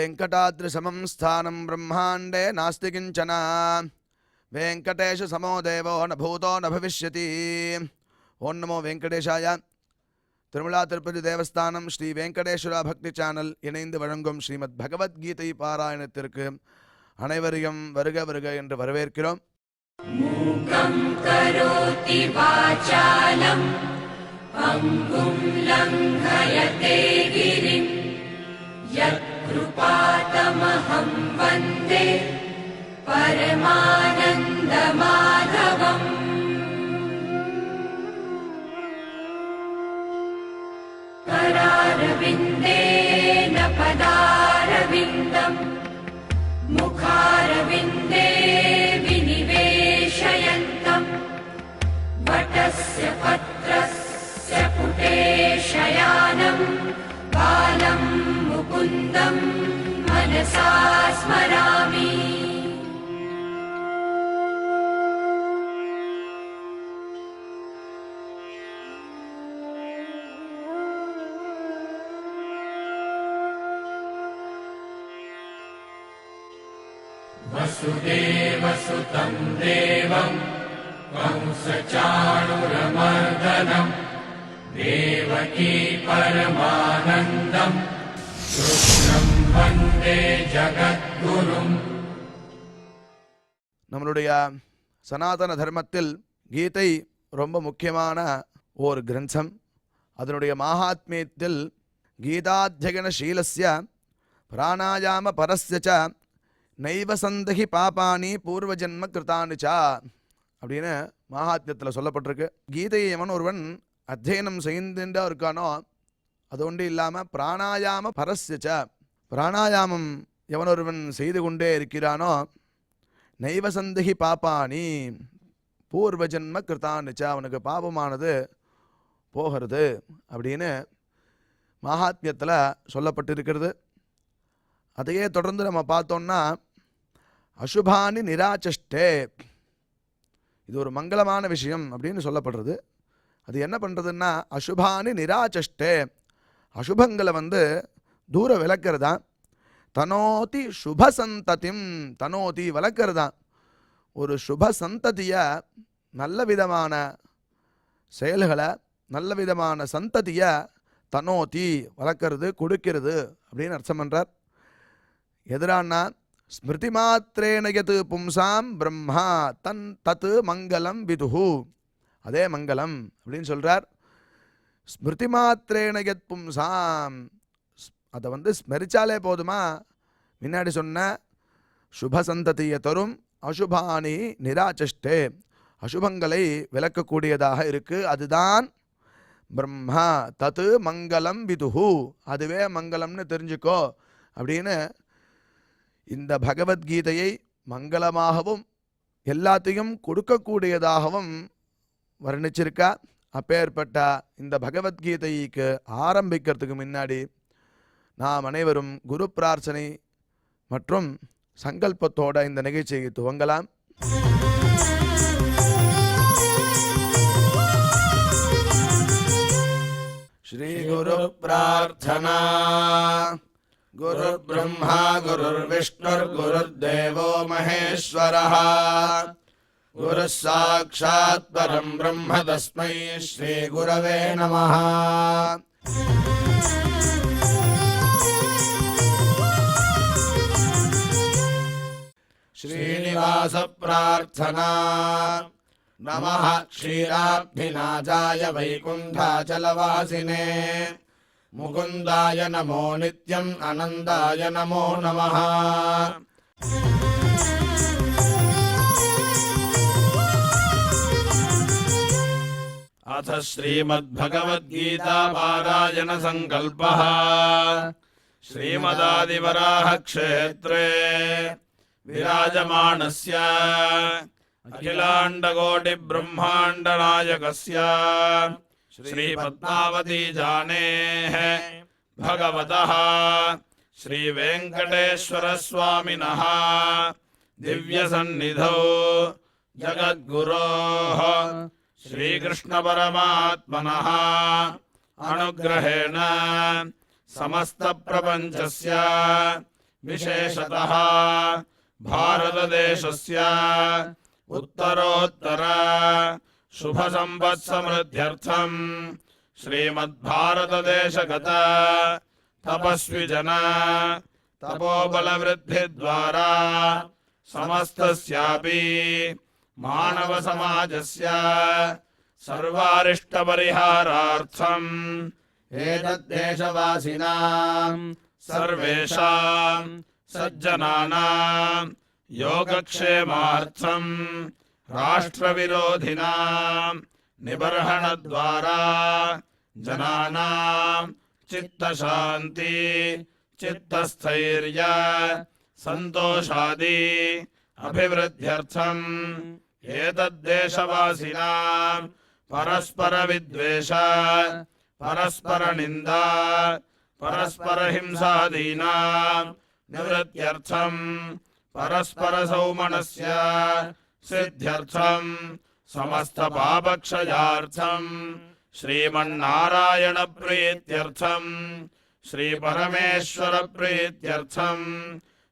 वेङ्कटाद्रिसमं स्थानं ब्रह्माण्डे नास्ति किञ्चन वेङ्कटेशसमो देवो न भूतो न भविष्यति. ओं नमो वेङ्कटेशाय. திருமலா திருப்பதி தேவஸ்தானம் ஸ்ரீ வெங்கடேஸ்வரா பக்தி சேனல் இணைந்து வழங்கும் ஸ்ரீமத் பகவத்கீதை பாராயணத்திற்கு அனைவரையும் வருக வருக என்று வரவேற்கிறோம். மூகம் கரோதி வாசாலம் அங்கும் லங்கயதே கிரிம் யத்கிருபாதமஹம் வந்தே பரமானந்த மாதவம். करारविन्देन पदारविन्दम् मुखारविन्दे विनिवेशयन्तम् वटस्य पत्रस्य पुटे शयानम् बालं मुकुन्दम् मनसा स्मरामि. वसुदेवसुतं देवं कंसचाणूरमर्दनं देवकी परमानन्दं कृष्णं वन्दे जगद्गुरुम्. நம்மளுடைய சனாதன தர்மத்தில் கீதை ரொம்ப முக்கியமான ஒரு கிரந்தம். அதனுடைய மகாத்மியத்தில் கீதாத்யயனசீலஸ்ய பிராணாயாம பரஸ்ய ச நைவ சந்தகி பாபானி பூர்வஜன்ம கிருதானிச்சா அப்படின்னு மகாத்மியத்தில் சொல்லப்பட்டிருக்கு. கீதையை எவன் ஒருவன் அத்தியனம் செய்துட்டா இருக்கானோ அது ஒன்று இல்லாமல் பிராணாயாம பரஸ்யச்ச பிராணாயாமம் எவன் ஒருவன் செய்து கொண்டே இருக்கிறானோ நைவ சந்தகி பாப்பானி பூர்வஜன்ம கிருதானிச்சா அவனுக்கு பாபமானது போகிறது அப்படின்னு மகாத்மியத்தில் சொல்லப்பட்டிருக்கிறது. அதையே தொடர்ந்து நம்ம பார்த்தோம்னா அசுபானி நிராச்சஷ்டே இது ஒரு மங்களமான விஷயம் அப்படின்னு சொல்லப்படுறது. அது என்ன பண்ணுறதுன்னா அசுபானி நிராச்சஷ்டே அசுபங்களை தூர விளக்கிறதா. தனோதி சுபசந்ததிம் தனோதி வளர்க்கிறதா. ஒரு சுப சந்ததியை நல்ல விதமான செயல்களை நல்ல விதமான சந்ததியை தனோதி வளர்க்கறது கொடுக்கிறது அப்படின்னு அர்த்தம் பண்ணுறார். எதிரானா ஸ்மிருதி மாத்திரேன யத் பும்சாம் பிரம்மா தன் தத் மங்களம் விதுஹு அதே மங்களம் அப்படின்னு சொல்கிறார். ஸ்மிருதி மாத்திரேன யத் பும்சாம் அதை ஸ்மரிச்சாலே போதுமா முன்னாடி சொன்ன சுபசந்ததியை தரும். அசுபானி நிராச்சஷ்டே அசுபங்களை விளக்கக்கூடியதாக இருக்குது. அதுதான் பிரம்மா தத் மங்களம் விதுஹு அதுவே மங்களம்னு தெரிஞ்சுக்கோ அப்படின்னு இந்த பகவத்கீதையை மங்களமாகவும் எல்லாத்தையும் கொடுக்கக்கூடியதாகவும் வர்ணிச்சிருக்கா. அப்பேற்பட்ட இந்த பகவத்கீதைக்கு ஆரம்பிக்கிறதுக்கு முன்னாடி நாம் அனைவரும் குரு பிரார்த்தனை மற்றும் சங்கல்பத்தோட இந்த நிகழ்ச்சியை துவங்கலாம். ஸ்ரீ குரு பிரார்த்தனா. गुरुर्ब्रह्मा गुरुर्विष्णुर्गुरुर्देवो महेश्वरः गुरुः साक्षात् परं ब्रह्म तस्मै श्री गुरवे नमः. श्रीनिवास प्रार्थना. नमः क्षीराब्धिनाजाय वैकुण्ठाचलवासिने मुकुन्दाय नमो नित्यम् आनन्दाय नमो नमः. अथ श्रीमद्भगवद्गीता पारायण संकल्पः. श्रीमदादिवराह क्षेत्रे विराजमानस्य अखिलाण्डकोटि ब्रह्माण्ड नायकस्य श्री पद्मावती जानेः भगवतः श्री वेंकटेश्वर स्वामिनः दिव्य सन्निधौ जगद्गुरोः श्रीकृष्ण परमात्मनः अनुग्रहेण समस्त प्रपंचस्य विशेषतः भारतदेशस्य उत्तरोत्तर शुभसंवत्समृद्ध्यर्थं श्रीमद्भारतदेशगत तपस्विजन तपोबलवृद्धिद्वारा समस्तस्यापि मानवसमाजस्य सर्वारिष्टपरिहारार्थम् एतद्देशवासिनां सर्वेषां सज्जनानां योगक्षेमार्थं राष्ट्रविरोधिनां निबर्हणद्वारा जनानां चित्तशान्ति चित्तस्थैर्य सन्तोषादि अभिवृद्ध्यर्थम् एतद्देशवासिनां परस्परविद्वेष परस्परनिन्दा परस्परहिंसादीनां निवृत्त्यर्थं परस्परसौमनस्य सिद्ध्यर्थं समस्तपापक्षयार्थं श्रीमन्नारायणप्रीत्यर्थं श्रीपरमेश्वरप्रीत्यर्थं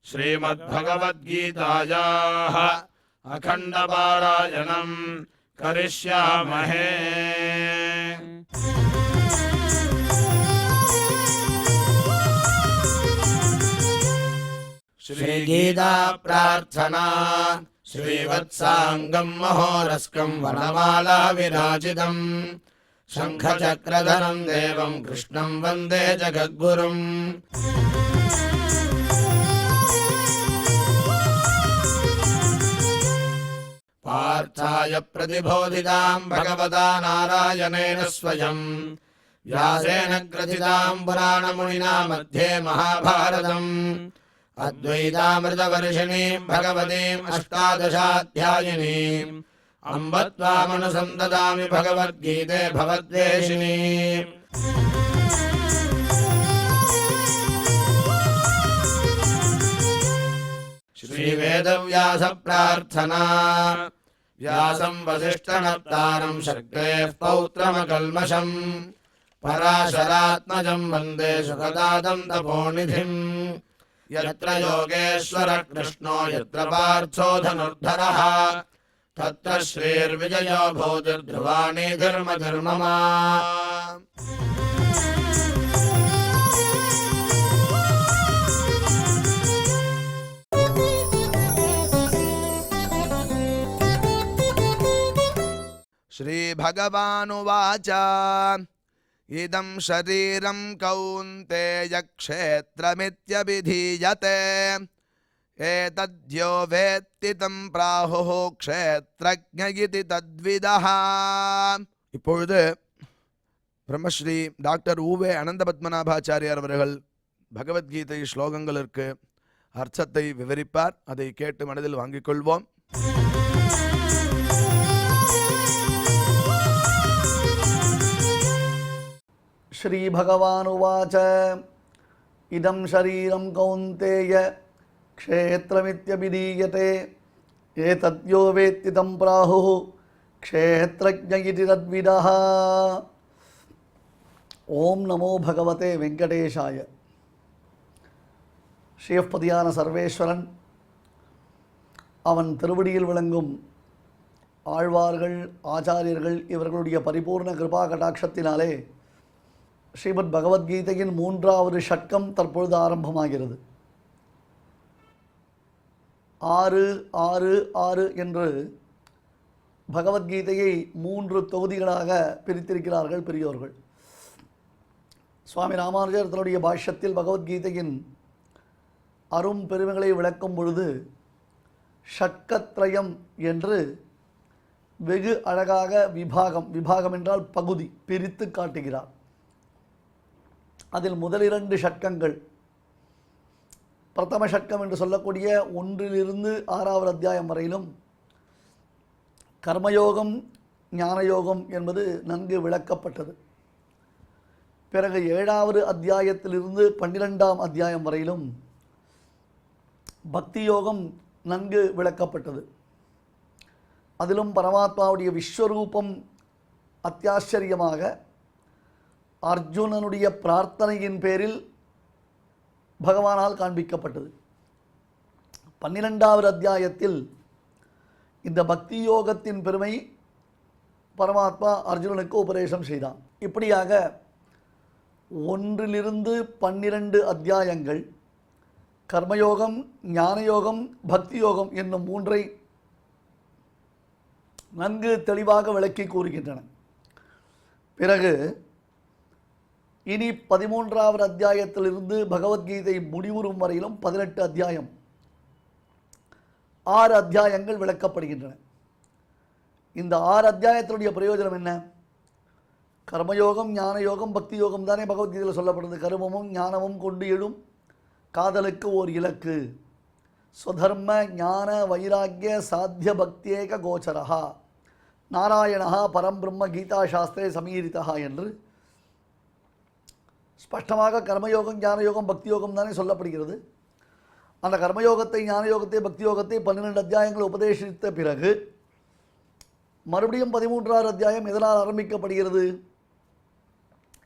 श्रीमद्भगवद्गीतायाः अखण्डपारायणं करिष्यामहे। श्रीगीता प्रार्थना श्रीवत्साङ्गं महोरस्कं वनमाला विराजितं शङ्खचक्रधरं देवं कृष्णं वन्दे जगद्गुरुम्। पार्थाय प्रतिबोधितां भगवता नारायणेन स्वयं व्यासेन ग्रथितां पुराणमुनिना मध्ये महाभारतम् अद्वैतामृतवर्षिणीं भगवतीम् अष्टादशाध्यायिनीम् अम्ब त्वामनुसन्ददामि भगवद्गीते भवद्वेषिणीम्। श्रीवेदव्यास प्रार्थना व्यासं वसिष्ठनप्तारं शक्तेः पौत्रमकल्मषम् पराशरात्मजं वन्दे सुखदातं तपोनिधिम्। यत्र योगेश्वर कृष्णो यत्र पार्थो धनुर्धरः तत्र श्रीर्विजयो भूतिर्ध्रुवाणि धर्मधर्ममा। श्रीभगवानुवाच इदं शरीरं कौन्तेय क्षेत्रमित्यभिधीयते एतद्यो वेत्ति तं प्राहुः क्षेत्रज्ञ इति तद्विदः। இப்பொழுது பிரம்மஸ்ரீ டாக்டர் ஊவே அனந்த பத்மநாபாச்சாரியார் அவர்கள் பகவத்கீதை ஸ்லோகங்களுக்கு அர்த்தத்தை விவரிப்பார். அதை கேட்டு மனதில் வாங்கிக் கொள்வோம். श्रीभगवानुवाच इदं शरीरं कौन्तेय क्षेत्रमित्यभिधीयते एतद्यो वेत्ति तं प्राहुः क्षेत्रज्ञ इति तद्विदः। ओम नमो भगवते वेंकटेशाय। ஸ்ரீயப்பதியான சர்வேஸ்வரன் அவன் திருவடியில் விளங்கும் ஆழ்வார்கள் ஆச்சாரியர்கள் இவர்களுடைய பரிபூர்ண கிருபா கடாட்சத்தினாலே ஸ்ரீமத் பகவத்கீதையின் 3வது ஷட்கம் தற்பொழுது ஆரம்பமாகிறது. 6 என்று பகவத்கீதையை 3 தொகுதிகளாக பிரித்திருக்கிறார்கள் பெரியோர்கள். சுவாமி ராமானுஜர் தன்னுடைய பாஷ்யத்தில் பகவத்கீதையின் அரும் பெருமைகளை விளக்கும் பொழுது ஷட்கத்ரயம் என்று வெகு அழகாக விபாகம் என்றால் பகுதி பிரித்து காட்டுகிறார். அதில் முதல் 2 ஷட்கங்கள் பிரதம ஷட்கம் என்று சொல்லக்கூடிய 1லிருந்து 6வது அத்தியாயம் வரையிலும் கர்மயோகம் ஞானயோகம் என்பது நன்கு விளக்கப்பட்டது. பிறகு 7வது அத்தியாயத்திலிருந்து 12ஆம் அத்தியாயம் வரையிலும் பக்தி யோகம் நன்கு விளக்கப்பட்டது. அதிலும் பரமாத்மாவுடைய விஸ்வரூபம் அத்தியாச்சரியமாக அர்ஜுனனுடைய பிரார்த்தனையின் பேரில் பகவானால் காண்பிக்கப்பட்டது. 12வது அத்தியாயத்தில் இந்த பக்தி யோகத்தின் பெருமை பரமாத்மா அர்ஜுனனுக்கு உபதேசம் செய்தான். இப்படியாக 1 to 12 அத்தியாயங்கள் கர்மயோகம், ஞானயோகம், பக்தி யோகம் என்னும் 3ஐ நன்கு தெளிவாக விளக்கி கூறுகின்றன. பிறகு இனி 13வது அத்தியாயத்திலிருந்து பகவத்கீதை முடிவுறும் வரையிலும் 18 அத்தியாயம் 6 அத்தியாயங்கள் விளக்கப்படுகின்றன. இந்த 6 அத்தியாயத்தினுடைய பிரயோஜனம் என்ன? கர்மயோகம், ஞானயோகம், பக்தி யோகம் தானே பகவத்கீதையில் சொல்லப்படுது. கர்மமும் ஞானமும் கொண்டு எழும் காதலுக்கு ஓர் இலக்கு. ஸ்வதர்ம ஞான வைராக்கிய சாத்திய பக்தியேக கோச்சரா நாராயணா பரம்பிரம்ம கீதா சாஸ்திரே சமீரிதா என்று ஸ்பஷ்டமாக கர்மயோகம், ஞானயோகம், பக்தி யோகம் தானே சொல்லப்படுகிறது. அந்த கர்மயோகத்தை, ஞானயோகத்தை, பக்தி யோகத்தை 12 அத்தியாயங்கள் உபதேசித்த பிறகு மறுபடியும் 13வது அத்தியாயம் எதனால் ஆரம்பிக்கப்படுகிறது?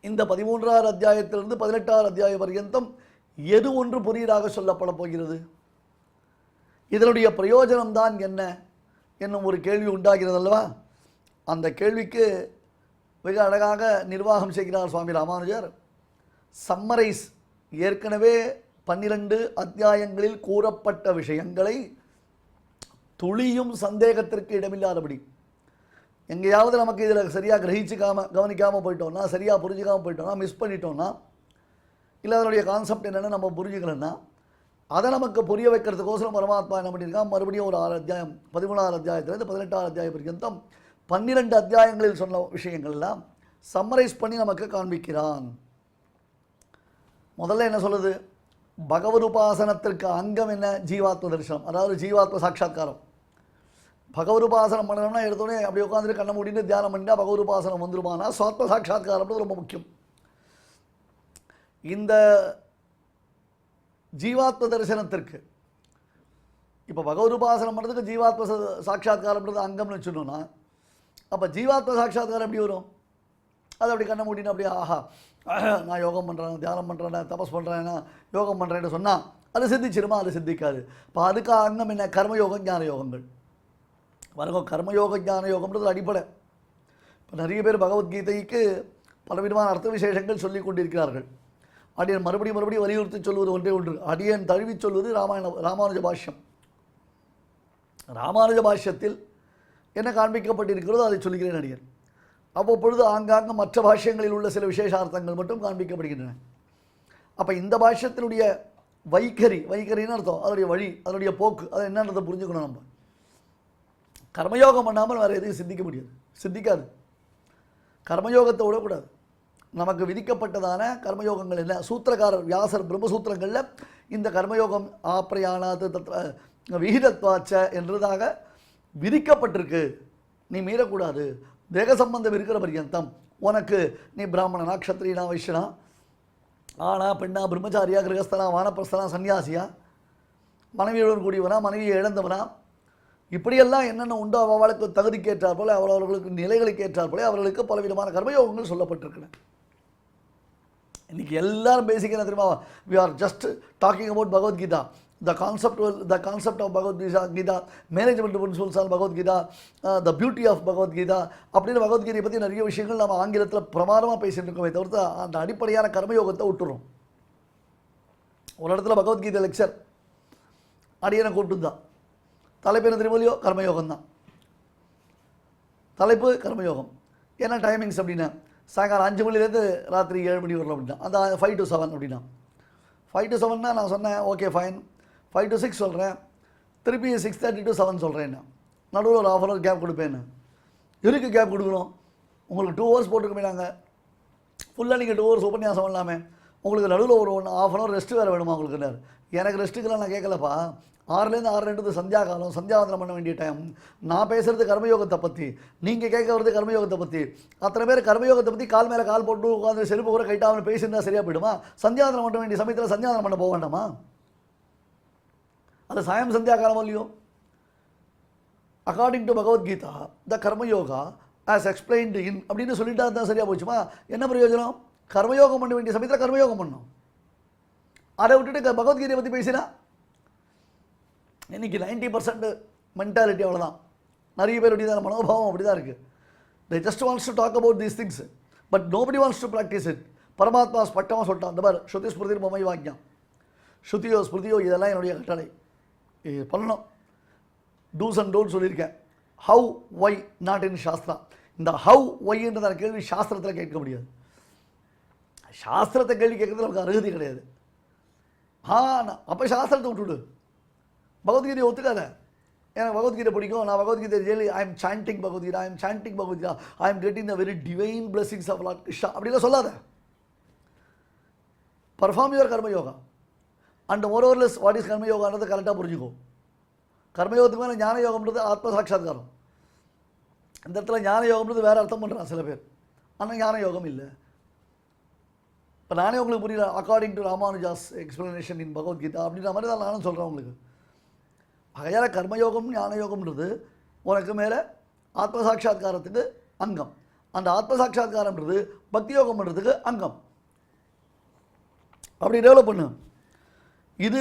இந்த 13வது அத்தியாயத்திலிருந்து 18வது அத்தியாயம் பர்யந்தம் எது ஒன்று புதியதாக சொல்லப்பட போகிறது? இதனுடைய பிரயோஜனம்தான் என்ன என்னும் ஒரு கேள்வி உண்டாகிறது அல்லவா? அந்த கேள்விக்கு மிக அழகாக நிர்வாகம் செய்கிறார் சுவாமி ராமானுஜர். சம்மரைஸ், ஏற்கனவே 12 அத்தியாயங்களில் கூறப்பட்ட விஷயங்களை துளியும் சந்தேகத்திற்கு இடமில்லாதபடி, எங்கேயாவது நமக்கு இதில் சரியாக கவனிக்காமல் போயிட்டோம்னா, சரியாக புரிஞ்சிக்காமல் போயிட்டோம்னா, மிஸ் பண்ணிட்டோம்னா, இல்லை அதனுடைய கான்செப்ட் என்னென்னு நம்ம புரிஞ்சுக்கலன்னா, அதை நமக்கு புரிய வைக்கிறதுக்கோசரம் பரமாத்மா என்ன பண்ணியிருக்கான், மறுபடியும் ஒரு 6 அத்தியாயம் 13வது அத்தியாயத்திலேருந்து 18வது அத்தியாயம் பர்யந்தம் 12 அத்தியாயங்களில் சொன்ன விஷயங்கள்லாம் சம்மரைஸ் பண்ணி நமக்கு காண்பிக்கிறான். முதல்ல என்ன சொல்லுது? பகவத் உபாசனத்திற்கு அங்கம் என்ன? ஜீவாத்ம தரிசனம், அதாவது ஜீவாத்ம சாட்சா்காரம். பகவத் உபாசனம் பண்ணணும்னா எடுத்தோடனே அப்படி உட்காந்துட்டு கண்ணை மூடிட்டு தியானம் பண்ணிட்டா பகவத் உபாசனம் வந்துருமானா, சுவாத்ம சாட்சா்காரம்ன்றது ரொம்ப முக்கியம். இந்த ஜீவாத்ம தரிசனத்திற்கு இப்போ பகவத் உபாசனம் பண்ணுறதுக்கு ஜீவாத்ம சாட்சா்காரம்ன்றது அங்கம்னு சொன்னோன்னா, அப்போ ஜீவாத்ம சாட்சா்காரம் எப்படி வரும்? அது அப்படி கண்ணை மூட்டின்னு அப்படியே ஆஹா நான் யோகம் பண்ணுறேன், தியானம் பண்ணுறேன், தபஸ் பண்ணுறேன், யோகம் பண்ணுறேன்னு சொன்னால் அது சித்திச்சிருமா? அது சித்திக்காது. இப்போ அதுக்கு அங்கம் என்ன? கர்மயோகம், ஞான யோகங்கள் வருங்க. கர்மயோக ஞான யோகம்ன்றது அடிப்படை. இப்போ நிறைய பேர் பகவத்கீதைக்கு பலவிதமான அர்த்த விசேஷங்கள் சொல்லிக் கொண்டிருக்கிறார்கள். அடியன் மறுபடியும் வலியுறுத்தி சொல்வது ஒன்றே ஒன்று, அடியன் தழுவி சொல்வது ராமானுஜ பாஷ்யம். ராமானுஜ பாஷ்யத்தில் என்ன காண்பிக்கப்பட்டிருக்கிறதோ அதை சொல்கிறேன் அடியன். அவ்வப்பொழுது ஆங்காங்க மற்ற பாஷ்யங்களில் உள்ள சில விசேஷார்த்தங்கள் மட்டும் காண்பிக்கப்படுகின்றன. அப்போ இந்த பாஷ்யத்தினுடைய வைகரின்னு அர்த்தம், அதனுடைய வழி, அதனுடைய போக்கு, அதை என்னன்றதை புரிஞ்சுக்கணும். நம்ம கர்மயோகம் பண்ணாமல் வேறு எதையும் சிந்திக்க முடியாது, சித்திக்காது. கர்மயோகத்தை விடக்கூடாது. நமக்கு விதிக்கப்பட்டதான கர்மயோகங்கள் என்ன? சூத்திரக்காரர் வியாசர் பிரம்மசூத்திரங்களில் இந்த கர்மயோகம் ஆப்ரயாணாது தத்ர விகிதத்வாச்ச என்றதாக விதிக்கப்பட்டிருக்கு. நீ மீறக்கூடாது. தேக சம்பந்தம் இருக்கிற பர்யந்தம் உனக்கு நீ பிராமணனா, க்ஷத்ரியனா, வைஷ்யனா, ஆனா பெண்ணா, பிரம்மச்சாரியா, கிரகஸ்தனா, வானப்பிரஸ்தனா, சன்னியாசியா, மனைவியுடன் கூடியவனா, மனைவியை இழந்தவனா, இப்படியெல்லாம் என்னென்ன உண்டோ அவளுக்கு தகுதிக்கு ஏற்றார் போல, அவர்களுக்கு நிலைகளுக்கு ஏற்றார் போல அவர்களுக்கு பலவிதமான கர்மயோகங்கள் சொல்லப்பட்டிருக்கின்றன. இன்னைக்கு எல்லாரும் பேசிக்க என்ன தெரியுமா? We are just talking about Bhagavad Gita, the concept of Bhagavad Gita, management principles on Bhagavad Gita, the beauty of Bhagavad Gita. அப்படின்னு பகவத்கீதை பற்றி நிறைய விஷயங்கள் நம்ம ஆங்கிலத்தில் பிரமாதமாக பேசிட்டு இருக்கோமே தவிர்த்து அந்த அடிப்படையான கர்மயோகத்தை விட்டுறோம். ஒரு இடத்துல பகவத்கீதை லெக்சர் அடியனை கூப்பிட்டு தான், தலைப்பு என்ன தெரியுமோ? கர்மயோகம் தான் தலைப்பு, கர்மயோகம். என்ன டைமிங்ஸ் அப்படின்னா, சாயங்காலம் 5 மணிலேருந்து ராத்திரி 7 மணி வரலாம் அப்படின்னா, அந்த 5 to 7 அப்படின்னா, 5 to 7னா நான் சொன்னேன் ஓகே ஃபைன், 5 to 6 சொல்கிறேன், திருப்பி 6:30 to 7 சொல்கிறேன். நடுவில் ஒரு 1/2 hour கேப் கொடுப்பேன்னு. எதுக்கு கேப் கொடுக்கணும்? உங்களுக்கு 2 hours போட்டுருக்கோமே நாங்கள், ஃபுல்லாக நீங்கள் 2 hours உபன்யாசம் பண்ணலாமே, உங்களுக்கு நடுவில் ஒரு 1/2 hour ரெஸ்ட்டு வேறு வேணுமா உங்களுக்கு? எனக்கு ரெஸ்ட்டுக்கெல்லாம் நான் கேட்கலப்பா. 6லேருந்து 6:30 சந்தியா காலம், சந்தியாவந்தனம் பண்ண வேண்டிய டைம். நான் பேசுகிறது கர்மயோகத்தை பற்றி, நீங்கள் கேட்க வருது கர்மயோகத்தை பற்றி. அத்தனை பேர் கர்மயோகத்தை பற்றி கால் மேலே கால் போட்டு உட்காந்து செருப்பு கூட கைட்டாமல் பேசியிருந்தா சரியாக போயிடுமா? சந்தியாவந்தனம் பண்ண வேண்டிய சமயத்தில் சந்தியாவந்தனம் பண்ண போக வேண்டாமா? அது சாயம் சந்தியா காலம் இல்லையோ? According to Bhagavad Gita the Karmayoga as explained in அப்படின்னு சொல்லிட்டா தான் சரியாக போச்சுமா? என்ன பிரயோஜனம்? கர்மயோகம் பண்ண வேண்டிய சமயத்தில் கர்மயோகம் பண்ணணும். அதை விட்டுட்டு பகவத்கீதையை பற்றி பேசினா இன்றைக்கி 90% மென்டாலிட்டி அவ்வளோதான். நிறைய பேர் அப்படி தான், மனோபாவம் அப்படி தான் இருக்குது. they just wants to talk about these things but nobody wants to practice it. பரமாத்மா ஸ்பட்டமாக சொல்லிட்டான், அந்த மாதிரி ஸ்ருதி ஸ்மிருதி மமை வாக்கியம், ஸ்ருதியோ ஸ்மிருதியோ இதெல்லாம் என்னுடைய கட்டளை, இது பண்ணணும், டூஸ் அண்ட் டோன்ட் சொல்லியிருக்கேன். How why not in shastra. இந்த ஹவ் ஒய்ன்ற கேள்வி சாஸ்திரத்தில் கேட்க முடியாது. சாஸ்திரத்தை கேள்வி கேட்கறதுல நமக்கு அருகதி கிடையாது. அப்போ சாஸ்திரத்தை விட்டுவிடு, பகவத்கீதையை ஒத்துக்காத. எனக்கு பகவத்கீதை பிடிக்கும், நான் Bhagavad Gita really I am chanting Bhagavad Gita, I am chanting Bhagavad Gita, I am getting the very divine blessings of Lord Krishna அப்படிலாம் சொல்லாத. Perform your Karmayoga and more or less what is கர்மயோகான்றது கரெக்டாக புரிஞ்சுக்கோ. கர்மயோகத்துக்கு மேலே ஞான யோகம்ன்றது ஆத்ம சாட்சாத்காரம். இந்த இடத்துல ஞான யோகம்ன்றது வேறு அர்த்தம் பண்ணுறான் சில பேர், ஆனால் ஞான யோகம் இல்லை. இப்போ நானே உங்களுக்கு புரியல, according to Ramanuja's explanation in Bhagavad Gita அப்படின்ற மாதிரி தான் நானும் சொல்கிறேன் உங்களுக்கு. ஆகையால் கர்மயோகம் ஞான யோகம்ன்றது உனக்கு மேலே ஆத்ம சாட்சாத்காரத்துக்கு அங்கம், அந்த ஆத்ம சாட்சாத்காரம்ன்றது பக்தி யோகம் பண்ணுறதுக்கு அங்கம். அப்படி டெவலப் பண்ணு. இது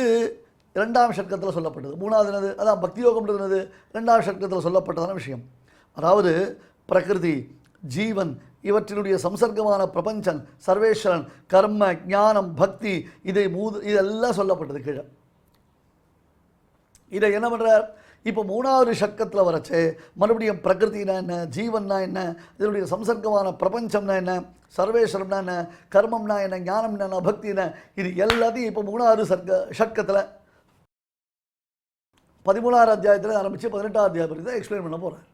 2ஆம் ஷட்கத்தில் சொல்லப்பட்டது. 3வது அதான் பக்தி யோகம்ன்றது 2ஆம் ஷட்கத்தில் சொல்லப்பட்டதான விஷயம். அதாவது பிரகிருதி, ஜீவன் இவற்றினுடைய சம்சர்க்கமான பிரபஞ்சன், சர்வேஸ்வரன், கர்ம, ஞானம், பக்தி, இதெல்லாம் சொல்லப்பட்டது கீழே. இதை என்ன பண்ணுறார் இப்போ 3வது ஷட்கத்தில் வரச்சு மறுபடியும் பிரகிருத்தினா என்ன, ஜீவன்னா என்ன, இதனுடைய சம்சர்க்கமான பிரபஞ்சம்னா என்ன, சர்வேஸ்வரம்னா என்ன, கர்மம்னா என்ன, ஞானம்னா என்ன, பக்தி என்ன, இது எல்லாத்தையும் இப்போ 3வது ஷட்கத்தில் 13ஆம் அத்தியாயத்தில் ஆரம்பித்து 18ஆம் அத்தியாயம் வரைக்கும் எக்ஸ்பிளைன் பண்ண போகிறார்.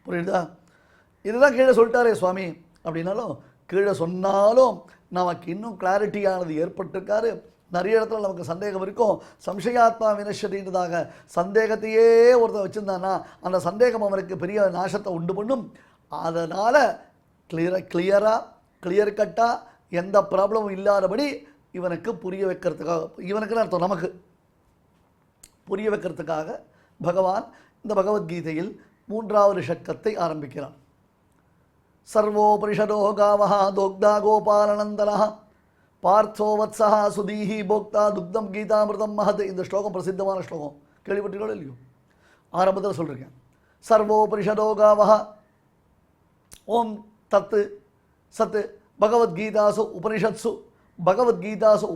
புரியுதா? இதுதான் கீழே சொல்லிட்டாரே சுவாமி அப்படின்னாலும், கீழே சொன்னாலும் நமக்கு இன்னும் கிளாரிட்டியானது ஏற்பட்டிருக்காரு. நிறைய இடத்துல நமக்கு சந்தேகம் இருக்கும். சம்சயாத்மா வினஷதின்றதாக சந்தேகத்தையே ஒருத்தர் வச்சுருந்தானா அந்த சந்தேகம் அவனுக்கு பெரிய நாசத்தை உண்டு பண்ணும். அதனால் கிளியர் கட்டாக எந்த ப்ராப்ளமும் இல்லாதபடி இவனுக்கு புரிய வைக்கிறதுக்காக, இவனுக்குன்னு அர்த்தம் நமக்கு புரிய வைக்கிறதுக்காக பகவான் இந்த பகவத்கீதையில் 3வது ஷட்கத்தை ஆரம்பிக்கிறான். சர்வோபனிஷதோ காவஹா தோக்தா கோபாலநந்தனஹ பார்த்தோ வத்சா சுதீஹி போக்தா துக்தம் கீதாமிருதம் மஹத். இந்த ஸ்லோகம் பிரசித்தமான ஸ்லோகம், கேள்விப்பட்டீங்களோ இல்லையோ? ஆரம்பத்தில் சொல்லியிருக்கேன். சர்வோபனிஷதோ காவஹ ஓம் தத்து சத்து பகவத்கீதாசு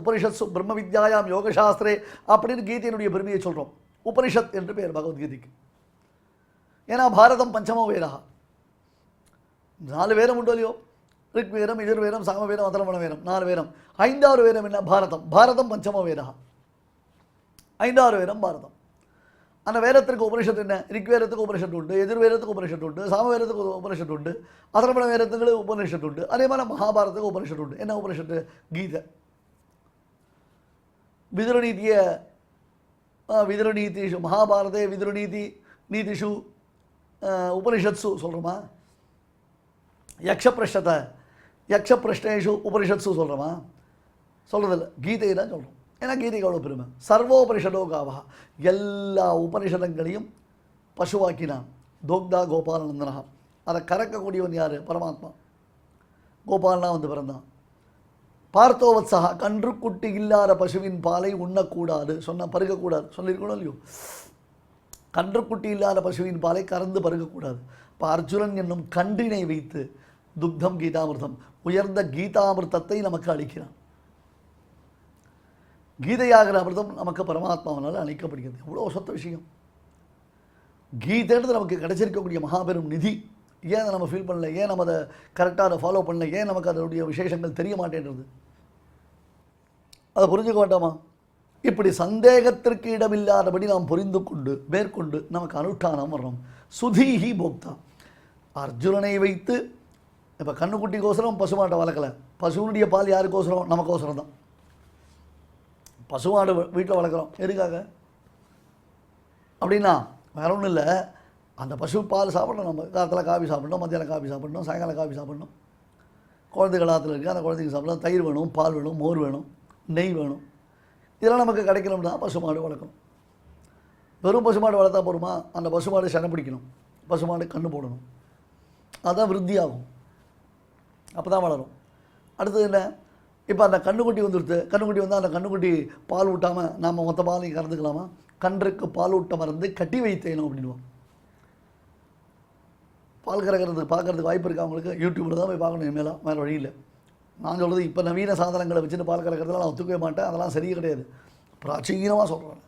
உபனிஷத்சு பிரம்ம வித்யாயாம் யோகசாஸ்திரே அப்படின்னு கீதையினுடைய பெருமையை சொல்கிறோம். உபனிஷத் என்று பெயர் பகவத்கீதைக்கு. ஏன்னா பாரதம் பஞ்சமோ வேதா, 4 வேதம் உண்டோ இல்லையோ? ரிக் வேதம், எதிர்வேதம், சாமவேதம், அதர்வண வேதம், 4 வேதம். 5வது வேதம் என்ன? பாரதம் பஞ்சமோ வேதா, 5வது வேதம் பாரதம். அந்த வேதத்திற்கு உபனிஷத்து என்ன? ரிக்வேதத்துக்கு உபனிஷத்து உண்டு, எதிர்வேதத்துக்கு உபனிஷத்து உண்டு, சாமவேதத்துக்கு உபனிஷத்து உண்டு, அதர்வண வேதத்துக்கு உபனிஷத்து உண்டு. அதே மாதிரி மகாபாரதத்துக்கு உபனிஷத்து உண்டு. என்ன உபனிஷத்து? கீதை. விதுரநீதிஷு மகாபாரதே நீதிஷு உபனிஷத்சு சொல்கிறோமா? யக்ஷபிரஷ்னேஷு உபனிஷத்சு சொல்கிறோமா? சொல்கிறதில்ல, கீதையை தான் சொல்கிறோம். ஏன்னா கீதைக்கு அவ்வளோ பெருமை. சர்வோபனிஷதோ காவா, எல்லா உபனிஷதங்களையும் பசுவாக்கினான். தோக்தா கோபாலநந்தனா, அதை கறக்கக்கூடியவன் யார்? பரமாத்மா. கோபாலனா வந்து பிறந்தான். பார்த்தோவத்சா, கன்றுக்குட்டி இல்லாத பசுவின் பாலை உண்ணக்கூடாது பருகக்கூடாது சொல்லியிருக்கணும் இல்லையோ? கன்றுக்குட்டி இல்லாத பசுவின் பாலை கறந்து பருகக்கூடாது. இப்போ அர்ஜுனன் என்னும் கன்றினை வைத்து துக்தம் கீதாமிர்தம், உயர்ந்த கீதாமிர்தத்தை நமக்கு அளிக்கிறான். கீதையாகிற அமிர்தம் நமக்கு பரமாத்மாவனால் அளிக்கப்படுகிறது. எவ்வளோ சொத்த விஷயம்! கீதைன்றது நமக்கு கிடைச்சிருக்கக்கூடிய மகாபெரும் நிதி. ஏன் அதை நம்ம ஃபீல் பண்ணல? ஏன் நம்ம அதை கரெக்டாக அதை ஃபாலோ பண்ணல? ஏன் நமக்கு அதனுடைய விசேஷங்கள் தெரிய மாட்டேன்றது? அதை புரிஞ்சுக்க வேண்டாமா? இப்படி சந்தேகத்திற்கு இடமில்லாதபடி நாம் புரிந்து கொண்டு மேற்கொண்டு நமக்கு அனுஷ்டானம் வரணும். சுதீஹி போக்தா, அர்ஜுனனை வைத்து இப்போ கண்ணுக்குட்டிக்கோசரம் பசுமாட்டை வளர்க்கலை. பசுவனுடைய பால் யாருக்கோசரம்? நமக்கோசரம் தான். பசுமாடு வீட்டில் வளர்க்குறோம் எதுக்காக அப்படின்னா வேற ஒன்றும் இல்லை. அந்த பசு பால் சாப்பிடணும். நம்ம காலத்தில் காஃபி சாப்பிடணும், மத்தியானம் காஃபி சாப்பிடணும், சாயங்காலம் காஃபி சாப்பிடணும். குழந்தைகள் காலத்தில் இருக்குது, அந்த குழந்தைங்க சாப்பிடணும். தயிர் வேணும், பால் வேணும், மோர் வேணும், நெய் வேணும். இதெல்லாம் நமக்கு கிடைக்கணும்னா பசுமாடு வளர்க்கணும். வெறும் பசுமாடு வளர்த்தா போருமா? அந்த பசுமாடு சனை பிடிக்கணும், பசுமாடு கண்ணு போடணும். அதுதான் விருத்தியாகும், அப்போ தான் வளரும். அடுத்தது என்ன? இப்போ அந்த கண்ணுக்குட்டி வந்துடுது. கண்ணுக்குட்டி வந்தால் அந்த கண்ணுக்குட்டி பால் விட்டாமல் நாம் மொத்த பாலையும் கறந்துக்கலாமா? கன்றுக்கு பாலூட்ட மருந்து கட்டி வைத்தேனோ அப்படின்வான். பால் கறக்கிறது பார்க்கறதுக்கு வாய்ப்பு இருக்கா அவங்களுக்கு? யூடியூப்பில் தான் போய் பார்க்கணும். இனிமேலாம் வேறு வழி இல்லை. நான் சொல்கிறது இப்போ நவீன சாதனங்களை வச்சுட்டு பால் கறக்கிறதுலாம் நான் ஒத்துக்கவே மாட்டேன். அதெல்லாம் சரியே கிடையாது. பிராச்சீனமாக சொல்கிறேன்.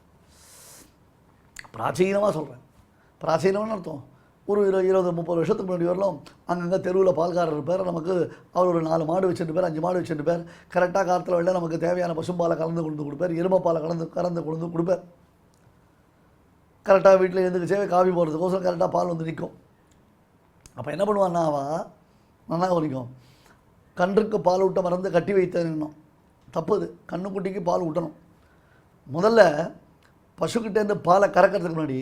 பிராச்சீனம்னு அர்த்தம் ஒரு 20-30 வருஷத்துக்கு முன்னாடி வரலாம் அங்கங்கே தெருவில் பால்காரர் இருப்பார். நமக்கு அவர் ஒரு 4 மாடு வச்சுட்டு பேர், 5 மாடு வச்சுட்டு பேர். கரெக்டாக காலத்தில் வெளில நமக்கு தேவையான பசும்பாலை கலந்து கொண்டு கொடுப்பார், எருமைப்பாலை கறந்து கொண்டு கொடுப்பார். கரெக்டாக வீட்டில் எழுந்துக்கிச்சே காஃபி போடுறதுக்கோசரம் கரெக்டாக பால் வந்து நிற்கும். அப்போ என்ன பண்ணுவான்னாவா நல்லா கவனிக்கும். கன்றுக்கு பால் ஊட்ட மறந்து கட்டி வைத்தேன்னும் தப்பு. அது கண்ணுக்குட்டிக்கு பால் ஊட்டணும். முதல்ல பசுக்கிட்டேருந்து பாலை கறக்கிறதுக்கு முன்னாடி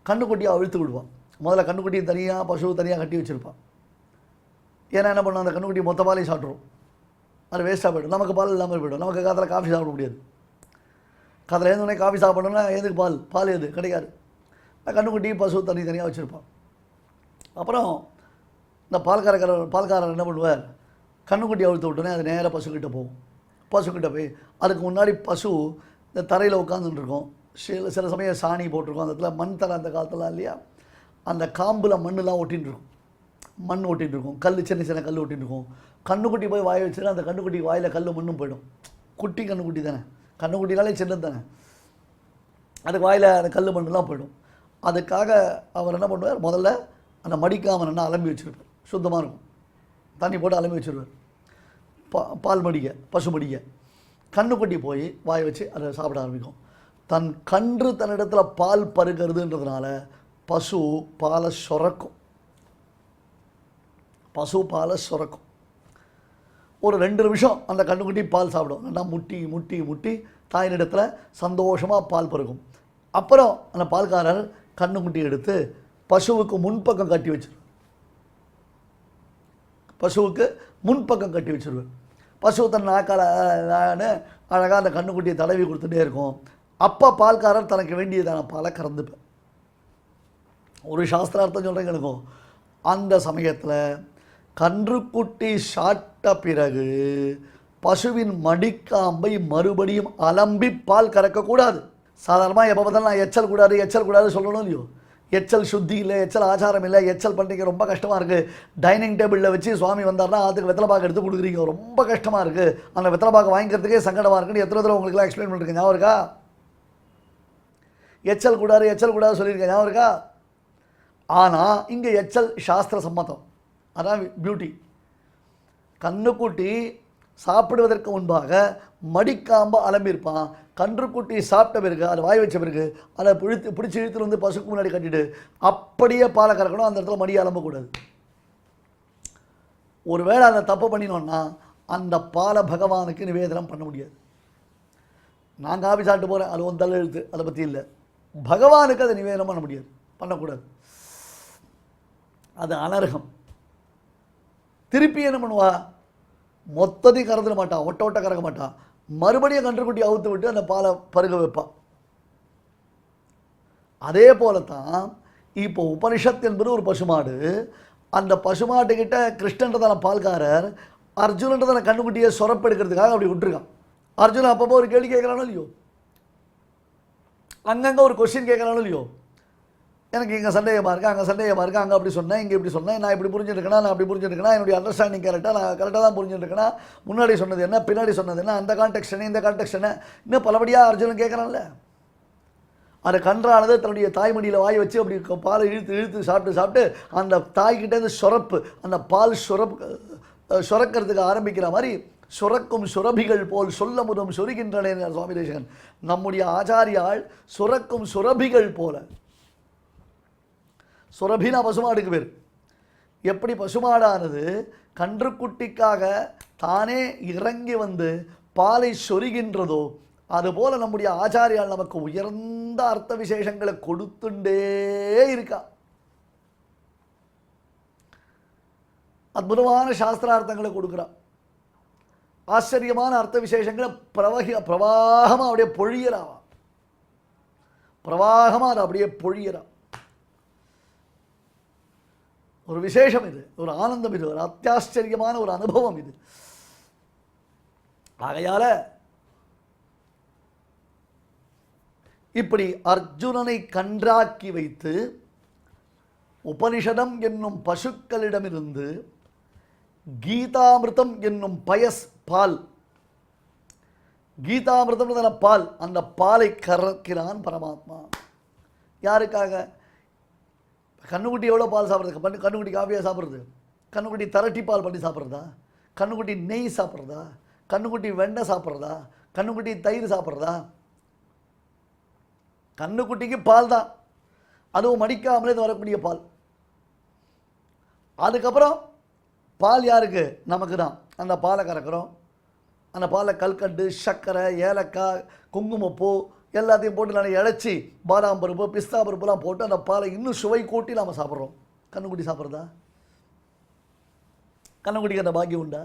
கண்ணுக்குட்டியை அழுத்து விடுவான். முதல்ல கண்ணுக்குட்டியை தனியாக பசு தனியாக கட்டி வச்சுருப்பான். ஏன்னா என்ன பண்ணும், அந்த கண்ணுக்குட்டி மொத்த பாலையும் சாப்பிட்ரும். அது வேஸ்ட்டாக போய்டும். நமக்கு பால் இல்லாமல் போய்டும். நமக்கு காலத்தில் காஃபி சாப்பிட முடியாது. காலத்தில் எழுந்தோடனே காஃபி சாப்பிடணும்னா எதுக்கு பால் எது கிடைக்காது. கண்ணுக்குட்டி பசு தனியாக வச்சுருப்பான். அப்புறம் இந்த பால்காரர் என்ன பண்ணுவார், கண்ணுக்குட்டி அழுத்து விட்டோன்னே அது நேராக பசுக்கிட்ட போகும். பசுக்கிட்ட போய் அதுக்கு முன்னாடி பசு இந்த தரையில் உட்காந்துட்டுருக்கும். சில சமயம் சாணி போட்டிருக்கோம். அந்த இடத்துல மண் தரை அந்த காலத்துலாம் இல்லையா, அந்த காம்பில் மண்ணெலாம் ஒட்டின்ட்டுருக்கும். மண் ஒட்டின்ட்டுருக்கும், சின்ன கல் ஒட்டின்ட்டுருக்கும். கண்ணுக்குட்டி போய் வாயை வச்சுன்னா அந்த கண்ணுக்குட்டி வாயில் கல் மண்ணும் போயிடும். குட்டி கண்ணுக்குட்டி தானே, கண்ணுக்குட்டினாலே சின்னது தானே, அதுக்கு வாயில் அந்த கல் மண்ணெலாம் போயிடும். அதுக்காக அவர் என்ன பண்ணுவார், முதல்ல அந்த மடிக்காமல் என்ன அலம்பி வச்சுருப்பார். சுத்தமாக இருக்கும். தண்ணி போட்டு அலம்பி வச்சுருவார். பால் மடிக்க, பசு மடிக்க. கண்ணுக்குட்டி போய் வாயை வச்சு அதை சாப்பிட ஆரம்பிக்கும். தன் கன்று தன்னிடத்தில் பால் பருகிறதுன்றதுனால பசு பாலை சுரக்கும். ஒரு 2 நிமிஷம் அந்த கண்ணுக்குட்டி பால் சாப்பிடும். நல்லா முட்டி தாயினிடத்தில் சந்தோஷமாக பால் பருகும். அப்புறம் அந்த பால்காரர் கண்ணுக்குட்டி எடுத்து பசுவுக்கு முன்பக்கம் கட்டி வச்சிருவார். பசு தன் நாக்கால் அழகாக அந்த கண்ணுக்குட்டியை தடவி கொடுத்துட்டே இருக்கும். அப்போ பால்காரர் தனக்கு வேண்டியதான பாலை கறந்துப்பார். ஒரு சாஸ்திரார்த்தம் சொல்கிறேங்க எனக்கும். அந்த சமயத்தில் கன்றுக்குட்டி சாப்பிட்ட பிறகு பசுவின் மடிக்காம்பை மறுபடியும் அலம்பி பால் கறக்கக்கூடாது. சாதாரணமாக எப்போ பார்த்தாலும் நான் எச்சல் கூடாது சொல்லணும் இல்லையோ. எச்சல் சுத்தி இல்லை, எச்சல் ஆச்சாரம் இல்லை, எச்சல் பண்ணிக்க ரொம்ப கஷ்டமாக இருக்குது. டைனிங் டேபிளில் வச்சு சுவாமி வந்தார்னா அதுக்கு வெத்தலை பாக்கு எடுத்து கொடுக்குறீங்க, ரொம்ப கஷ்டமாக இருக்குது. அந்த வெத்தலை பாக்கு வாங்கிக்கிறதுக்கே சங்கடமாக இருக்குன்னு எத்தனை தடவை உங்களுக்குலாம் எக்ஸ்பிளைன் பண்ணிருக்கேன், ஞாபகம் இருக்கா? எச்சல் கூடாது சொல்லியிருக்கேன், ஞாபகம் இருக்கா? ஆனால் இங்கே எச்சல் சாஸ்திர சம்மதம். அதான் பியூட்டி. கண்ணுக்குட்டி சாப்பிடுவதற்கு முன்பாக மடிக்காம்ப அலம்பியிருப்பான். கன்றுக்குட்டி சாப்பிட்ட பிறகு அதை வாய் வச்ச பிறகு அதை பிடிச்சி இழுத்துட்டு வந்து பசுக்கு முன்னாடி கட்டிட்டு அப்படியே பாலை கறக்கணும். அந்த இடத்துல மடியை அலம்பக்கூடாது. ஒருவேளை அந்த தப்பு பண்ணினோன்னா அந்த பாலை பகவானுக்கு நிவேதனம் பண்ண முடியாது. நான் காபி சாப்பிட்டு போகிறேன், அது ஒன்று தள்ள எழுத்து, அதை பற்றி இல்லை. பகவானுக்கு அதை நிவேதனம் பண்ண முடியாது, பண்ணக்கூடாது. அது அனர்ஹம். திருப்பி என்ன பண்ணுவா, மொத்தத்தையும் கறந்துட மாட்டான், ஒட்ட கறக்க மாட்டான். மறுபடியும் கன்றுக்குட்டி அவுத்து விட்டு அந்த பாலை பருக வைப்பான். அதே போல தான் இப்போ உபனிஷத் என்பது ஒரு பசுமாடு. அந்த பசுமாட்டுக்கிட்ட கிருஷ்ணன்றதான பால்காரர் அர்ஜுனன்றதான கண்ணுக்குட்டியை சொரப்பெடுக்கிறதுக்காக அப்படி விட்டுருக்கான். அர்ஜுனன் அப்பப்போ ஒரு கேள்வி கேட்குறானோ இல்லையோ, அங்கங்கே ஒரு கொஸ்டின் கேட்குறானோ இல்லையோ, எனக்கு இங்கே சந்தேகமாக இருக்கா, அங்கே சந்தேகமாக இருக்கா, அங்கே அப்படி சொன்னேன், இங்கே இப்படி சொன்னேன், நான் இப்படி புரிஞ்சுருக்கேனா, நான் அப்படி புரிஞ்சுருக்கேனா, என்னுடைய அண்டர்ஸ்டாண்டிங் நான் கரெக்டாக தான் புரிஞ்சுருக்கேனா, முன்னாடி சொன்னது என்ன, பின்னாடி சொன்னது என்ன, அந்த கான்டெக்ஸ்ட் என்ன, இந்த கான்டெக்ஸ்ட் என்ன, இன்னும் பலபடியாக அர்ஜுனன் கேட்குறான்ல. அது கன்றானது தன்னுடைய தாய்மடியில் வாய் வச்சு அப்படி பாலை இழுத்து சாப்பிட்டு அந்த தாய்கிட்டேருந்து சுரப்பு, அந்த பால் சுரக்கிறதுக்கு ஆரம்பிக்கிற மாதிரி சுரக்கும் சுரபிகள் போல் சொல்ல முதம் சொருகின்றன சுவாமி தேசிகன். நம்முடைய ஆச்சாரியால் சுரக்கும் சுரபிகள் போல. சுரபினா பசுமாடுக்கு பேர். எப்படி பசுமாடானது கன்றுக்குட்டிக்காக தானே இறங்கி வந்து பாலை சொருகின்றதோ அதுபோல நம்முடைய ஆச்சாரியால் நமக்கு உயர்ந்த அர்த்த விசேஷங்களை கொடுத்துட்டே இருக்கா. அற்புதமான சாஸ்திரார்த்தங்களை கொடுக்குறா. ஆச்சரியமான அர்த்த விசேஷங்களை பிரவாகமாக அப்படியே பொழியறாவா. பிரவாகமாக அதை அப்படியே பொழியறா. ஒரு விசேஷம் இது, ஒரு ஆனந்தம் இது, ஒரு அத்தியாச்சரியமான ஒரு அனுபவம் இது. ஆகையால இப்படி அர்ஜுனனை கன்றாக்கி வைத்து உபனிஷதம் என்னும் பசுக்களிடமிருந்து கீதாமிருதம் என்னும் பயஸ் பால், கீதாமிருதம் பால், அந்த பாலை கறக்கிறான் பரமாத்மா. யாருக்காக? கண்ணுக்குட்டி எவ்வளோ பால் சாப்பிட்றது? கண்ணுக்குட்டி காஃபியாக சாப்பிட்றது? கண்ணுக்குட்டி தரட்டி பால் பண்ணி சாப்பிட்றதா? கண்ணுக்குட்டி நெய் சாப்பிட்றதா? கண்ணுக்குட்டி வெண்ணெய் சாப்பிட்றதா? கண்ணுக்குட்டி தயிர் சாப்பிட்றதா? கண்ணுக்குட்டிக்கு பால் தான், அதுவும் மடிக்காமலே வரக்கூடிய பால். அதுக்கப்புறம் பால் யாருக்கு? நமக்கு தான். அந்த பாலை கறக்கிறோம். அந்த பாலை கல்கண்டு, சர்க்கரை, ஏலக்காய், குங்குமப்பூ எல்லாத்தையும் போட்டு நான் இழைச்சி பாதாம் பருப்பு, பிஸ்தா பருப்புலாம் போட்டு அந்த பாலை இன்னும் சுவை கூட்டி நாம் சாப்பிட்றோம். கண்ணுக்குட்டி சாப்பிட்றதா? கண்ணுக்குட்டிக்கு அந்த பாக்கியம் உண்டா?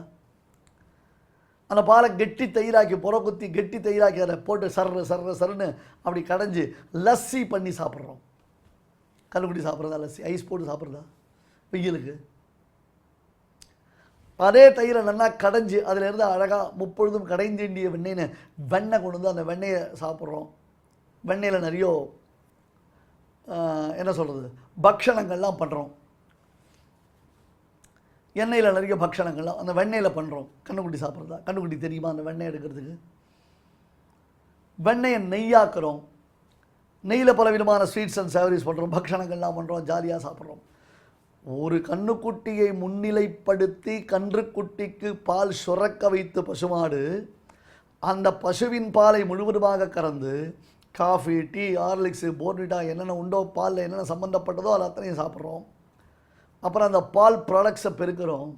அந்த பாலை கெட்டி தயிராக்கி, புறக்குத்தி கெட்டி தயிராக்கி அதை போட்டு சர்ற சர்ற சர்ன்னு அப்படி கடைஞ்சி லஸ்ஸி பண்ணி சாப்பிட்றோம். கண்ணுக்குட்டி சாப்பிட்றதா? லஸ்ஸி ஐஸ் போட்டு சாப்பிட்றதா வெயிலுக்கு? அதே தயிரை நல்லா கடைஞ்சி அதிலேருந்து அழகாக முப்பொழுதும் கடைந்தேண்டிய வெண்ணெய்னு வெண்ணெய் கொண்டு வந்து அந்த வெண்ணெயை சாப்பிட்றோம். வெண்ணெயில் நிறைய என்ன சொல்கிறது பக்ஷணங்கள்லாம் பண்ணுறோம். எண்ணெயில் நிறைய பக்ஷணங்கள்லாம் அந்த வெண்ணெயில் பண்ணுறோம். கண்ணுக்குட்டி சாப்பிட்றதா? கண்ணுக்குட்டி தெரியுமா அந்த வெண்ணெய் எடுக்கிறதுக்கு? வெண்ணெயை நெய்யாக்குறோம். நெய்யில் பல விதமான ஸ்வீட்ஸ் அண்ட் சேவரிஸ் பண்ணுறோம், பக்ஷணங்கள்லாம் பண்ணுறோம், ஜாலியாக சாப்பிட்றோம். ஒரு கண்ணுக்குட்டியை முன்னிலைப்படுத்தி கன்றுக்குட்டிக்கு பால் சுரக்க வைத்து பசுமாடு அந்த பசுவின் பாலை முழுவதுமாக கறந்து காஃபி, டீ, ஹார்லிக்ஸு, போர்னிட்டா என்னென்ன உண்டோ பாலில் என்னென்ன சம்மந்தப்பட்டதோ அது அத்தனையும் சாப்பிட்றோம். அப்புறம் அந்த பால் ப்ராடக்ட்ஸை பெருக்கிறோம்.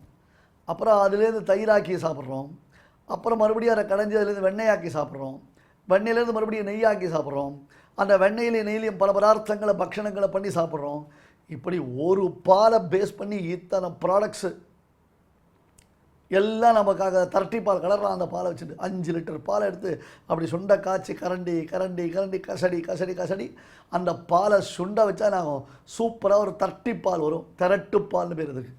அப்புறம் அதுலேருந்து தயிராக்கி சாப்பிட்றோம். அப்புறம் மறுபடியும் அதை கடைஞ்சி அதுலேருந்து வெண்ணெயாக்கி சாப்பிட்றோம். வெண்ணெயிலேருந்து மறுபடியும் நெய்யாக்கி சாப்பிட்றோம். அந்த வெண்ணெயிலையும் நெய்லையும் பல பதார்த்தங்களை பக்ஷணங்களை பண்ணி சாப்பிட்றோம். இப்படி ஒரு பாலை பேஸ் பண்ணி இத்தனை ப்ராடக்ட்ஸு எல்லாம் நமக்காக தரட்டி பால் கலர்றான். அந்த பாலை வச்சுட்டு 5 லிட்டர் பாலை எடுத்து அப்படி சுண்டை காய்ச்சி கரண்டி கரண்டி கரண்டி கசடி கசடி கசடி அந்த பாலை சுண்டை வச்சா நாங்கள் சூப்பராக ஒரு தரட்டி பால் வரும். திரட்டு பால்னு பேர் இதுக்கு.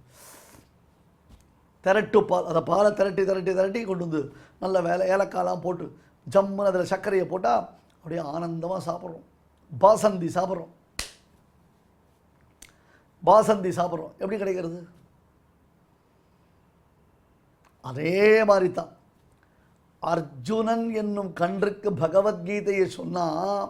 திரட்டு பால். அந்த பாலை திரட்டி திரட்டி திரட்டி கொண்டு வந்து நல்ல ஏலக்காயெலாம் போட்டு ஜம்முன்னு அதில் சர்க்கரையை போட்டால் அப்படியே ஆனந்தமாக சாப்பிட்றோம். பாசந்தி சாப்பிட்றோம். பாசந்தி சாப்பிட்றோம். எப்படி கிடைக்கிறது? அதே மாதிரி தான் அர்ஜுனன் என்னும் கன்றுக்கு பகவத்கீதையை சொன்னால்,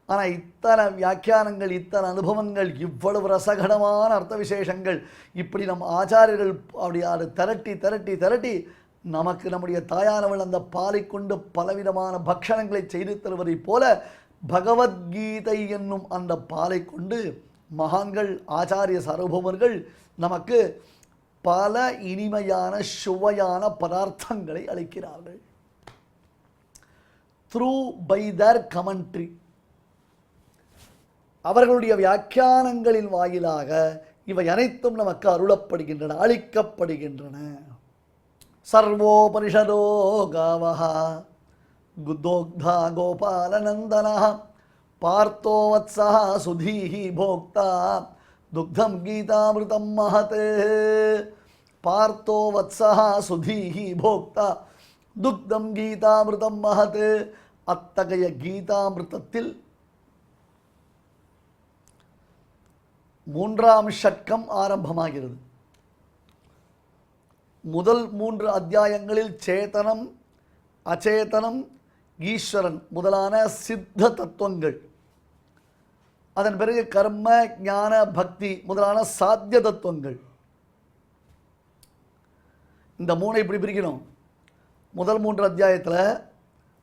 ஆனால் இத்தனை வியாக்கியானங்கள், இத்தனை அனுபவங்கள், இவ்வளவு ரசகடமான அர்த்த விசேஷங்கள் இப்படி நம் ஆச்சாரியர்கள் அப்படி அதை திரட்டி திரட்டி திரட்டி நமக்கு நம்முடைய தாயானவள் அந்த பாலை கொண்டு பலவிதமான பக்ஷணங்களை செய்து தருவதை போல பகவத்கீதை என்னும் அந்த பாலை கொண்டு மகான்கள் ஆச்சாரிய சார்வபௌமர்கள் நமக்கு பல இனிமையான சுவையான பதார்த்தங்களை அளிக்கிறார்கள். த்ரூ பை தர் கமெண்ட்ரி, அவர்களுடைய வியாக்கியானங்களின் வாயிலாக இவை அனைத்தும் நமக்கு அருளப்படுகின்றன, அளிக்கப்படுகின்றன. சர்வோபனிஷதோ காவஹா குதோக்தா கோபாலநந்தனா பார்த்தோ வத்ஸா சுதீஹி போக்தா துக்தம் கீதாமிருதம் மஹதே. பார்த்தோ வத்ஸா சுதீஹி போக்தா துக்தம் கீதாமிருதம் மஹதே. அத்தகைய கீதாமிருதத்தில் 3ஆம் ஷட்கம் ஆரம்பமாகிறது. முதல் 3 அத்தியாயங்களில் சேதனம், அச்சேதனம், ஈஸ்வரன் முதலான சித்த தத்துவங்கள், அதன் பிறகு கர்ம, ஞான, பக்தி முதலான சாத்திய தத்துவங்கள். இந்த 3 இப்படி பிரிக்கணும். முதல் 3 அத்தியாயத்தில்,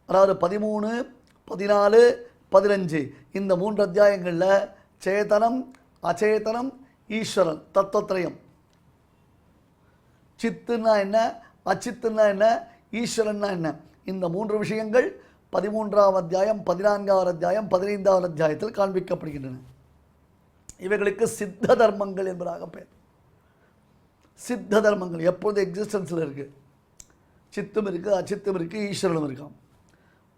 அதாவது 13, 14, 15 இந்த 3 அத்தியாயங்களில் சேதனம், அச்சேதனம், ஈஸ்வரன் தத்துவத்திரயம். சித்துன்னா என்ன, அச்சித்துன்னா என்ன, ஈஸ்வரன்னா என்ன, இந்த 3 விஷயங்கள் 13ஆம் அத்தியாயம், 14ஆவது அத்தியாயம், 15ஆவது அத்தியாயத்தில் காண்பிக்கப்படுகின்றன. இவைகளுக்கு சித்த தர்மங்கள் என்பதாக பெயர். சித்த தர்மங்கள் எப்பொழுது எக்ஸிஸ்டன்ஸில் இருக்குது. சித்தும் இருக்குது, அச்சித்தும் இருக்குது, ஈஸ்வரனும் இருக்கான்.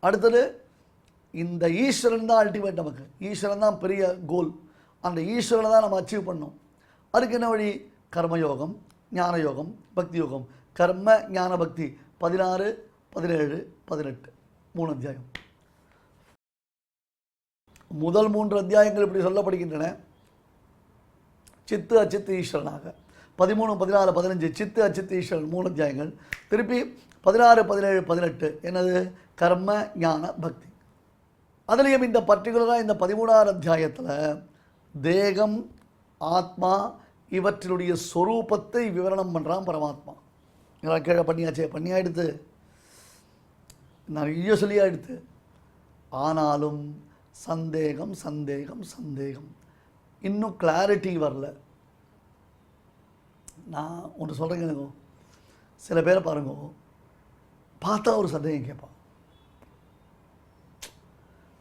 அடுத்தது இந்த ஈஸ்வரன் தான் அல்டிமேட். நமக்கு ஈஸ்வரன் தான் பெரிய கோல். அந்த ஈஸ்வரனை தான் நம்ம அச்சீவ் பண்ணோம். அதுக்கு என்ன வழி? கர்மயோகம், ஞான யோகம், பக்தி யோகம். கர்ம, ஞான, பக்தி 16, 17, 18 3 அத்தியாயம். முதல் 3 அத்தியாயங்கள் இப்படி சொல்லப்படுகின்றன. சித்து அச்சித்து ஈஸ்வரனாக 13, 14, 15 சித்து அச்சித்து ஈஸ்வரன் 3 அத்தியாயங்கள். திருப்பி 16, 17, 18 என்னது கர்ம ஞான பக்தி. அதுலேயும் இந்த பர்டிகுலராக இந்த 13ஆவது அத்தியாயத்தில் தேகம் ஆத்மா இவற்றினுடைய ஸ்வரூபத்தை விவரணம் பண்ணுறான் பரமாத்மா. இதெல்லாம் கீழே பண்ணியாயிடுத்து, நிறைய சொல்லியாயிடுத்து. ஆனாலும் சந்தேகம் சந்தேகம் சந்தேகம், இன்னும் கிளாரிட்டி வரல. நான் ஒன்று சொல்கிறேங்க, எனக்கு சில பேரை பாருங்க, பார்த்தா ஒரு சந்தேகம் கேட்பான்,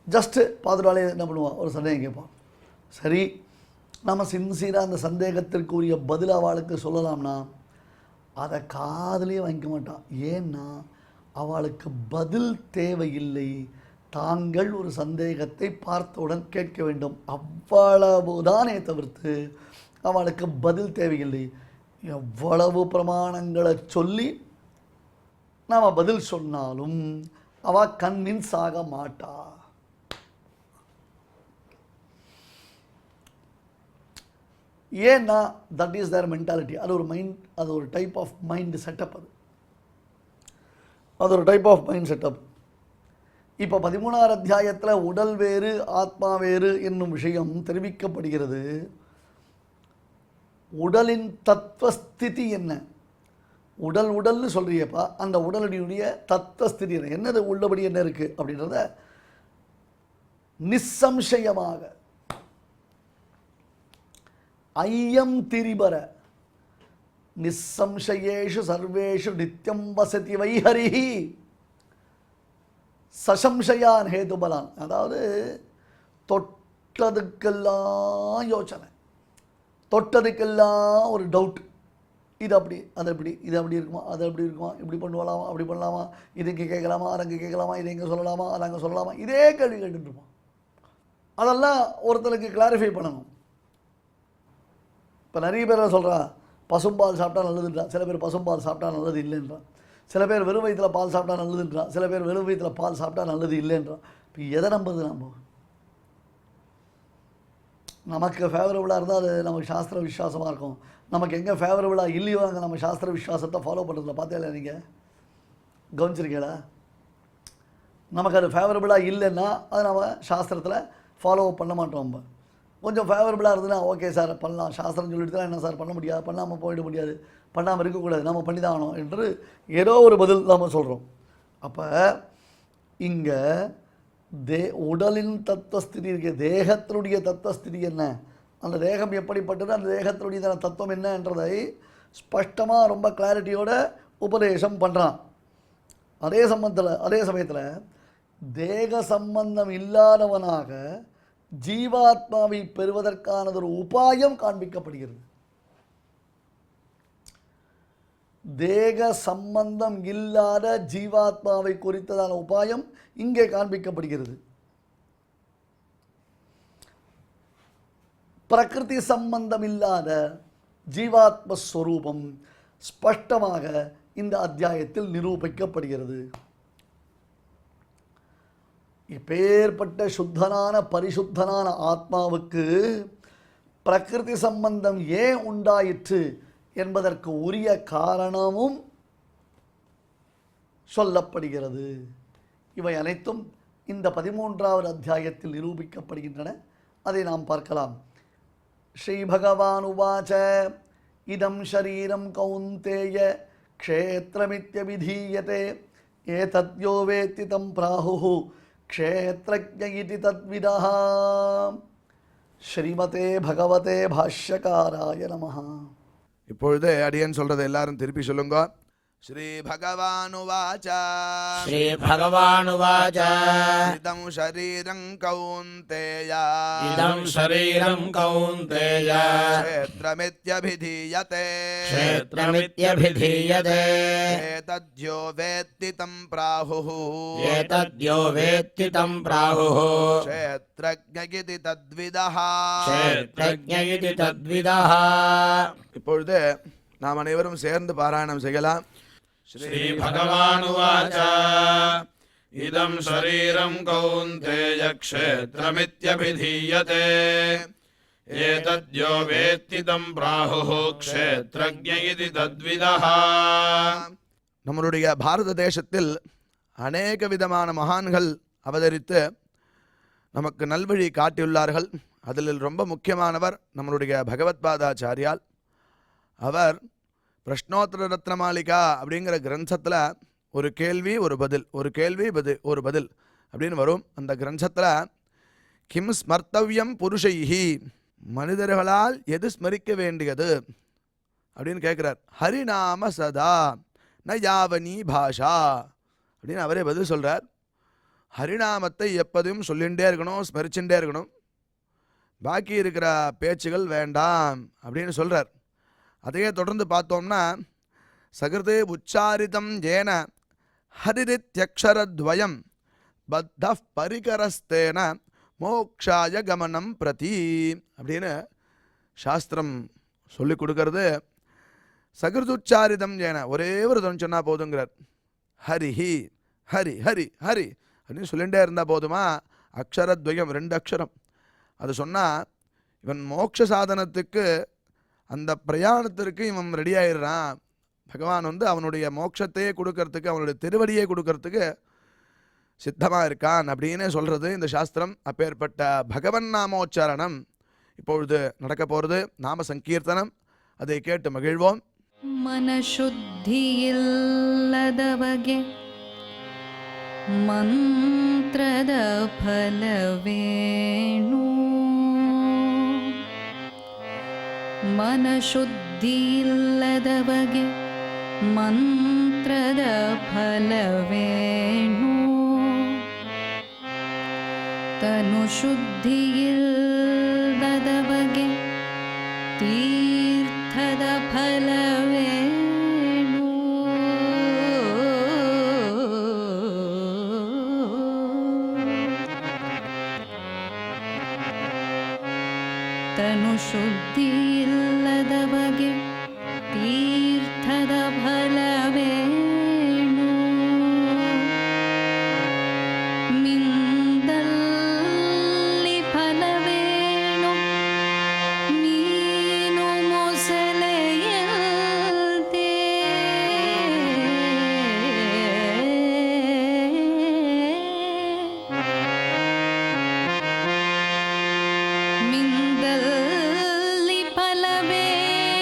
ஜஸ்ட்டு பார்த்துட்டாலே என்ன பண்ணுவான், ஒரு சந்தேகம் கேட்பான். சரி, நம்ம சின்சியராக அந்த சந்தேகத்திற்குரிய பதில் அவளுக்கு சொல்லலாம்னா அதை காதுலேயே வாங்கிக்க மாட்டான். ஏன்னா அவளுக்கு பதில் தேவையில்லை, தாங்கள் ஒரு சந்தேகத்தை பார்த்தவுடன் கேட்க வேண்டும், அவ்வளவுதானே தவிர்த்து அவளுக்கு பதில் தேவையில்லை. எவ்வளவு பிரமாணங்களை சொல்லி நாம் பதில் சொன்னாலும் அவள் கன்வின்ஸ் ஆக மாட்டா. ஏன்னா தட் இஸ் தேர் மென்டாலிட்டி. அது ஒரு மைண்ட், அது ஒரு டைப் ஆஃப் மைண்ட் செட்டப். அது ஒரு டைப் ஆஃப் மைண்ட் செட்டப். இப்போ 13ஆவது அத்தியாயத்தில் உடல் வேறு ஆத்மா வேறு என்னும் விஷயம் தெரிவிக்கப்படுகிறது. உடலின் தத்துவஸ்திதி என்ன? உடல்னு சொல்கிறியப்பா, அந்த உடலுடைய தத்துவஸ்திதி என்ன, என்னது உள்ளபடி என்ன இருக்குது அப்படின்றத நிசம்சயமாக ஐயம் திரிபர நிசம்சயேஷு சர்வேஷு நித்யம் வசதி வைஹரிஹி சசம்சயான் ஹேதுபலான். அதாவது தொட்டதுக்கெல்லாம் யோசனை, தொட்டதுக்கெல்லாம் ஒரு டவுட், இது அப்படி அது எப்படி, இது அப்படி இருக்குமா, அது அப்படி இருக்குமா, இப்படி பண்ணுவலாமா, அப்படி பண்ணலாமா, இது இங்கே கேட்கலாமா, அது அங்கே கேட்கலாமா, இது எங்கே சொல்லலாமா, அது அங்கே சொல்லலாமா, இதே கேள்வி கேட்டுருப்பான். அதெல்லாம் ஒருத்தருக்கு கிளாரிஃபை பண்ணணும். இப்போ நிறைய பேர் சொல்கிறான் பசும்பால் சாப்பிட்டா நல்லதுன்றான், சில பேர் பசும்பால் சாப்பிட்டா நல்லது இல்லைன்றான், சில பேர் வெறும் வயிற்றில் பால் சாப்பிட்டா நல்லதுன்றான், சில பேர் வெறும் வயிற்றில் பால் சாப்பிட்டா நல்லது இல்லைன்றான். இப்போ எதை நம்புறது? நமக்கு ஃபேவரபுளாக இருந்தால் அது நமக்கு சாஸ்திர விஸ்வாசமாக இருக்கும். நமக்கு எங்கே ஃபேவரபுளாக இல்லையோ அங்கே நம்ம சாஸ்திர விஸ்வாசத்தை ஃபாலோ பண்ணுறதில்ல. பார்த்தீங்களா, நீங்கள் கவனிச்சிருக்கீங்களா? நமக்கு அது ஃபேவரபுளாக இல்லைன்னா அது நம்ம சாஸ்திரத்தில் ஃபாலோ பண்ண மாட்டோம். நம்ம கொஞ்சம் ஃபேவரபுளாக இருந்ததுன்னா ஓகே சார் பண்ணலாம், சாஸ்திரம் சொல்லிட்டு என்ன சார் பண்ண முடியாது, பண்ணாமல் போயிட முடியாது, பண்ணாமல் இருக்கக்கூடாது, நம்ம பண்ணி தான் ஆகணும் என்று ஏதோ ஒரு பதில் நம்ம சொல்கிறோம். அப்போ இங்கே உடலின் தத்துவஸ்திதி இருக்கு, தேகத்தினுடைய தத்துவஸ்திதி என்ன, அந்த தேகம் எப்படிப்பட்டது, அந்த தேகத்தினுடைய தத்துவம் என்ன என்றதை ஸ்பஷ்டமாக ரொம்ப கிளாரிட்டியோட உபதேசம் பண்ணுறான். அதே சமயத்தில் தேக சம்பந்தம் இல்லாதவனாக ஜீவாத்மாவை பெறுவதற்கானது ஒரு உபாயம் காண்பிக்கப்படுகிறது. தேக சம்பந்தம் இல்லாத ஜீவாத்மாவை குறித்ததான உபாயம் இங்கே காண்பிக்கப்படுகிறது. பிரகிருதி சம்பந்தம் இல்லாத ஜீவாத்மஸ்வரூபம் ஸ்பஷ்டமாக இந்த அத்தியாயத்தில் நிரூபிக்கப்படுகிறது. இப்பேற்பட்ட சுத்தனான பரிசுத்தனான ஆத்மாவுக்கு பிரகிருதி சம்பந்தம் ஏன் உண்டாயிற்று என்பதற்கு உரிய காரணமும் சொல்லப்படுகிறது. இவை அனைத்தும் இந்த 13ஆவது அத்தியாயத்தில் நிரூபிக்கப்படுகின்றன. அதை நாம் பார்க்கலாம். ஸ்ரீ பகவான் உவாச்ச இதம் ஷரீரம் கௌந்தேய க்ஷேத்ரமித்யபிதீயதே ஏதத்யோ வேத்தி தம் பிராஹுஹு க்ஷேத்ரஜ்ஞ இதி தத்விதஹ. ஸ்ரீமதே பகவதே பாஷ்யகாராய நமஹ. இப்பொழுது அடியன் சொல்றதை எல்லாரும் திருப்பி சொல்லுங்க. ஸ்ரீ பகவானுவாச்ச ஸ்ரீ பகவானுவாச்ச இதம் ஷரீரம் கௌந்தேய இதம் ஷரீரம் கௌந்தேய க்ஷேத்ரமித்யபிதீயதே க்ஷேத்ரமித்யபிதீயதே ஏதத்யோ வேத்தி தம் பிராஹுஹு ஏதத்யோ வேத்தி தம் பிராஹுஹு க்ஷேத்ரஜ்ஞ இதி தத்விதஹ. க்ஷேத்ரஜ்ஞ இதி தத்விதஹ. இப்பொழுது நாம் அனைவரும் சேர்ந்து பாராயணம் செய்யலாம். ஸ்ரீ பகவானுவாச்ச इदं शरीरं कौन्तेय क्षेत्रमित्यभिधीयते एतद्यो वेत्ति तं प्राहुः क्षेत्रज्ञ इति तद्विदः நம்மளுடைய பாரத தேசத்தில் அநேக விதமான மகான்கள் அவதரித்து நமக்கு நல்வழி காட்டியுள்ளார்கள். அதில் ரொம்ப முக்கியமானவர் நம்மளுடைய பகவத்பாதாச்சாரியால். அவர் பிரஷ்னோத்தர ரத்னமாளிகா அப்படிங்கிற கிரந்தத்தில் ஒரு கேள்வி ஒரு பதில், ஒரு கேள்வி ஒரு பதில் அப்படின்னு வரும். அந்த கிரந்தத்தில் கிம் ஸ்மர்த்தவ்யம் புருஷைஹி, மனிதர்களால் எது ஸ்மரிக்க வேண்டியது அப்படின்னு கேட்குறார். ஹரிநாம சதா ந யாவனி பாஷா அப்படின்னு அவரே பதில் சொல்கிறார். ஹரிநாமத்தை எப்போதும் சொல்லிகிட்டே இருக்கணும், ஸ்மரிச்சுட்டே இருக்கணும், பாக்கி இருக்கிற பேச்சுகள் வேண்டாம் அப்படின்னு சொல்கிறார். அதையே தொடர்ந்து பார்த்தோம்னா சகிருதே உச்சாரிதம் ஏன ஹரிரித்யக்ஷரத்வயம் பத்த பரிகரஸ்தேன மோக்ஷாய கமனம் பிரதி அப்படின்னு சாஸ்திரம் சொல்லி கொடுக்கறது. சகிருதுச்சாரிதம் ஏன ஒரே ஒரு தன் சொன்னால் போதுங்கிறார். ஹரிஹி ஹரி ஹரி ஹரி அப்படின்னு சொல்லிகிட்டே இருந்தால் போதுமா? அக்ஷரத்வயம் 2 அக்ஷரம். அது சொன்னால் இவன் மோட்ச சாதனத்துக்கு அந்த பிரயாணத்திற்கு இவன் ரெடி ஆயிடுறான். பகவான் அவனுடைய மோட்சத்தையே கொடுக்கறதுக்கு, அவனுடைய திருவடியை கொடுக்கறதுக்கு சித்தமாக இருக்கான் அப்படின்னு சொல்கிறது இந்த சாஸ்திரம். அப்பேற்பட்ட பகவன் நாமோச்சாரணம் இப்பொழுது நடக்க போகிறது. நாம சங்கீர்த்தனம், அதை கேட்டு மகிழ்வோம். ಮನಶುದ್ಧಿಯಿಲ್ಲದವಗೆ ಮಂತ್ರದ ಫಲವೇಣು, ಮನಶುದ್ಧಿಯಿಲ್ಲದವಗೆ ಮಂತ್ರದ ಫಲವೇಣು, ತನು ಶುದ್ಧಿಯಿಲ್ಲದವಗೆ ತೀರ್ಥದ ಫಲವೇಣು, ತನು ಶುದ್ಧಿಯಿಲ್ಲದವಗೆ ತೀರ್ಥದ ಫಲವೇಣು, ಮಿಂದಲ್ಲಿ ಫಲವೇಣು ನೀನು ಮೊಸಳೆಯಂತೆ, ಮಿಂದಲ್ಲಿ ಫಲವೇಣು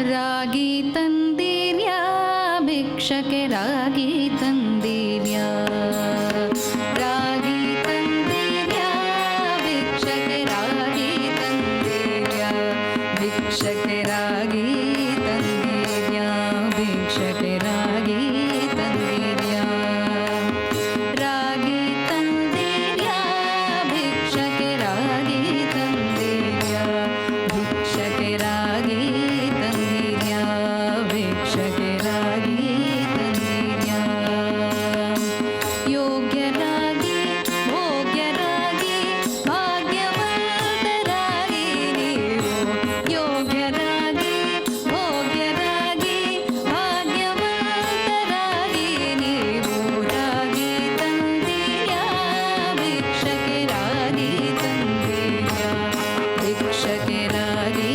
ರಾಗಿ ತಂದಿರ್ಯಾ ಭಿಕ್ಷಕ್ಕೆ ರಾಗಿ ತಂದಿರ್ಯಾ ರಾಗಿ ತಂದಿರ್ಯಾ ಭಿಕ್ಷಕ್ಕೆ ರಾಗಿ ತಂದಿರ್ಯಾ ಭಿಕ್ಷಕ್ಕೆ ರಾಗಿ ತಂದಿರ್ಯಾ ಭಿಕ್ಷಕ್ಕೆ ರಾಗಿ ತಂದಿರ್ಯಾ ರಾಗಿ ತಂದಿರ್ಯಾ ಭಿಕ್ಷಕ್ಕೆ ರಾಗಿ ತಂದಿರ್ಯಾ ಭಿಕ್ಷಕ್ಕೆ ರಾಗಿ ತಂದಿರ್ಯಾ ಭಿಕ್ಷಕ್ಕೆ ರಾಗಿ ತಂದಿರ್ಯಾ ಯೋಗ್ಯರಾಗಿ ಭೋಗ್ಯರಾಗಿ ಭಾಗ್ಯವಂತರಾಗಿ ನೀವು ಯೋಗ್ಯರಾಗಿ ಭೋಗ್ಯರಾಗಿ ಭಾಗ್ಯವಂತರಾಗಿ ನೀವು ರಾಗಿ ತಂದಿರ್ಯಾ ಭಿಕ್ಷಕ್ಕೆ ರಾಗಿ ತಂದಿರ್ಯಾ ಭಿಕ್ಷಕ್ಕೆ ರಾಗಿ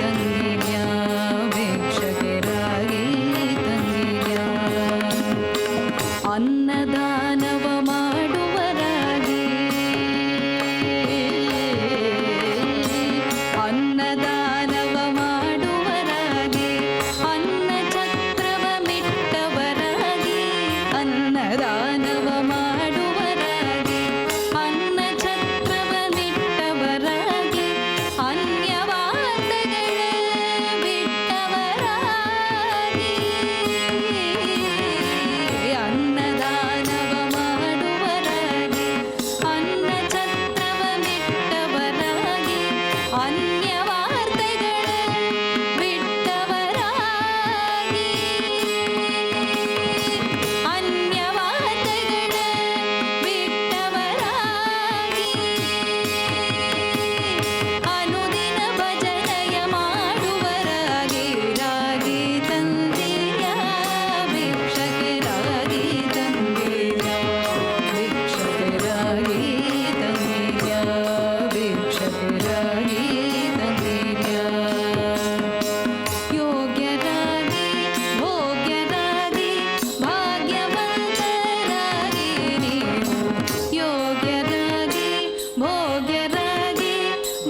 ತಂದಿರ್ಯಾ ಭಿಕ್ಷಕ್ಕೆ ರಾಗಿ ತಂದಿರ್ಯಾ ಅನ್ನದಾನವ ಮಾಡುವರಾಗಿ ಅನ್ನದಾನವ ಮಾಡುವರಾಗಿ ಅನ್ನ ಛತ್ರವ ಮಿಟ್ಟವರಾಗಿ ಅನ್ನದಾನವ ಮಾಡುವರಾಗಿ ಅನ್ನ ಛತ್ರವ ಮಿಟ್ಟವರಾಗಿ ಅನ್ಯವಾದಗಳ ಬಿಟ್ಟವರಾಗಿ ಅನ್ನದಾನವ ಮಾಡುವರಾಗಿ ಅನ್ನ ಛತ್ರವ ಮಿಟ್ಟವರಾಗಿ ಅನ್ಯವಾರ್ತೆಗಳ ಬಿಟ್ಟವರಾಗಿ ಅನ್ಯವಾರ್ತೆಗಳ ಬಿಟ್ಟವರಾಗಿ ಅನುದಿನ ಭಜನೆಯ ಮಾಡುವರಾಗಿ ರಾಗಿ ತಂದಿರ್ಯಾ ಭಿಕ್ಷಕ್ಕೆ ರಾಗಿ ತಂದಿರ್ಯಾ ಭಿಕ್ಷಕ್ಕೆ ರಾಗಿ ತಂದಿರ್ಯಾ ಭಿಕ್ಷಕ್ಕೆ ರಾಗಿ ತಂದಿರ್ಯಾ ಯೋಗ್ಯರಾಗಿ ಭೋಗ್ಯರಾಗಿ ಭಾಗ್ಯವಂತರಾಗಿ ನೀವು ಯೋಗ್ಯರಾಗಿ ಭೋಗ್ಯರಾಗಿ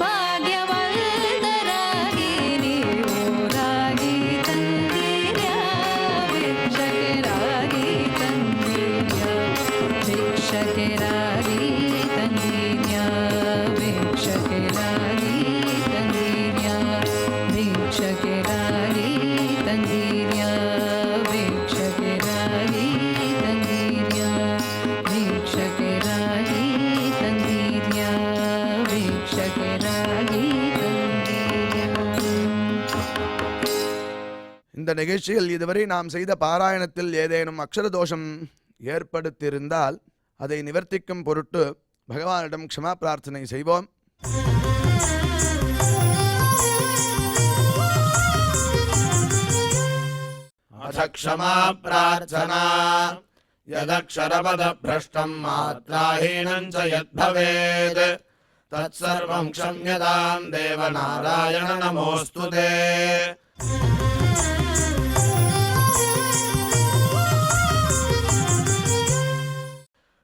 ಭಾಗ್ಯವಂತರಾಗಿ ನೀವು ರಾಗಿ ತಂದಿರ್ಯಾ ಭಿಕ್ಷಕ್ಕೆ ರಾಗಿ ತಂದಿರ್ಯಾ ಭಿಕ್ಷಕ್ಕೆ ರಾಗಿ ತಂದಿರ್ಯಾ ಭಿಕ್ಷಕ್ಕೆ ರಾಗಿ ತಂದಿರ್ಯಾ ಭಿಕ್ಷಕ್ಕೆ ರಾಗಿ ತಂದಿರ್ಯಾ ಭಿಕ್ಷಕ್ಕೆ ರಾಗಿ ತಂದಿರ್ಯಾ ಭಿಕ್ಷಕ್ಕೆ ರಾಗಿ ತಂದಿರ್ಯಾ ಭಿಕ್ಷಕ್ಕೆ ರಾಗಿ ತಂದಿರ್ಯಾ. இந்த நிகழ்ச்சியில் இதுவரை நாம் செய்த பாராயணத்தில் ஏதேனும் அக்ஷர தோஷம் ஏற்படுத்தியிருந்தால் அதை நிவர்த்திக்கும் பொருட்டு பகவானிடம் க்ஷமா பிரார்த்தனை செய்வோம். अथ क्षमा प्रार्थना यदक्षरपदभ्रष्टं मात्राहीनं च यद्भवेत् तत्सर्वं क्षम्यतां देवनारायण नमोऽस्तु ते।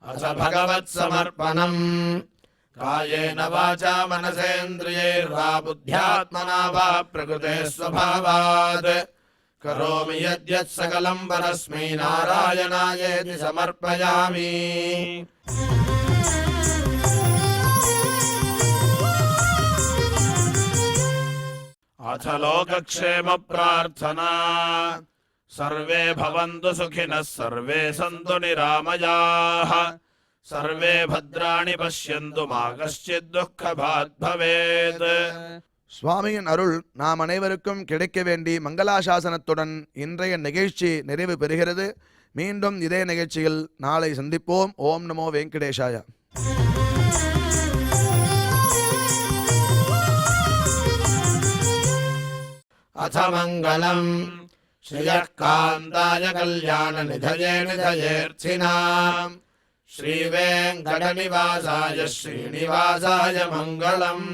अथ भगवत्समर्पणम् कायेन वाचा मनसेन्द्रियैर्वा बुद्ध्यात्मना वा प्रकृते स्वभावात् करोमि यद्यत् सकलं परस्मै नारायणायेति समर्पयामि। अथ लोकक्षेम प्रार्थना सर्वे भवन्तु सुखिनः सर्वे सन्तु निरामयाः सर्वे भद्राणि पश्यन्तु मा कश्चित् दुःखभाग् भवेत्। சுவாமியின் அருள் நாம் அனைவருக்கும் கிடைக்க வேண்டி மங்களாசாசனத்துடன் இன்றைய நிகழ்ச்சி நிறைவு பெறுகிறது. மீண்டும் இதே நிகழ்ச்சியில் நாளை சந்திப்போம். ஓம் நமோ வெங்கடேஷாய. अथ मङ्गलम् श्रियः कान्ताय कल्याणनिधये निधयेऽर्थिनाम् श्रीवेङ्कटनिवासाय श्रीनिवासाय मङ्गलम्।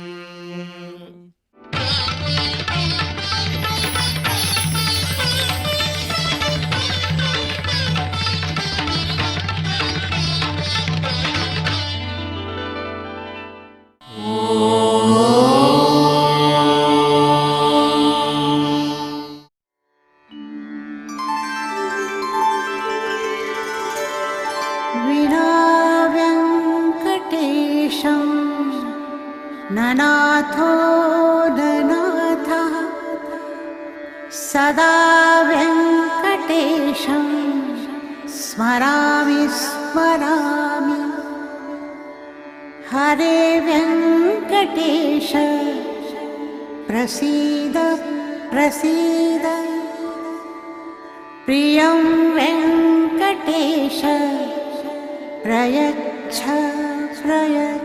ननाथो ननाथः सदा वेङ्कटेशं स्मरामि स्मरामि हरे वेङ्कटेश प्रसीद प्रसीद प्रियं वेङ्कटेश प्रयच्छ प्रयच्छ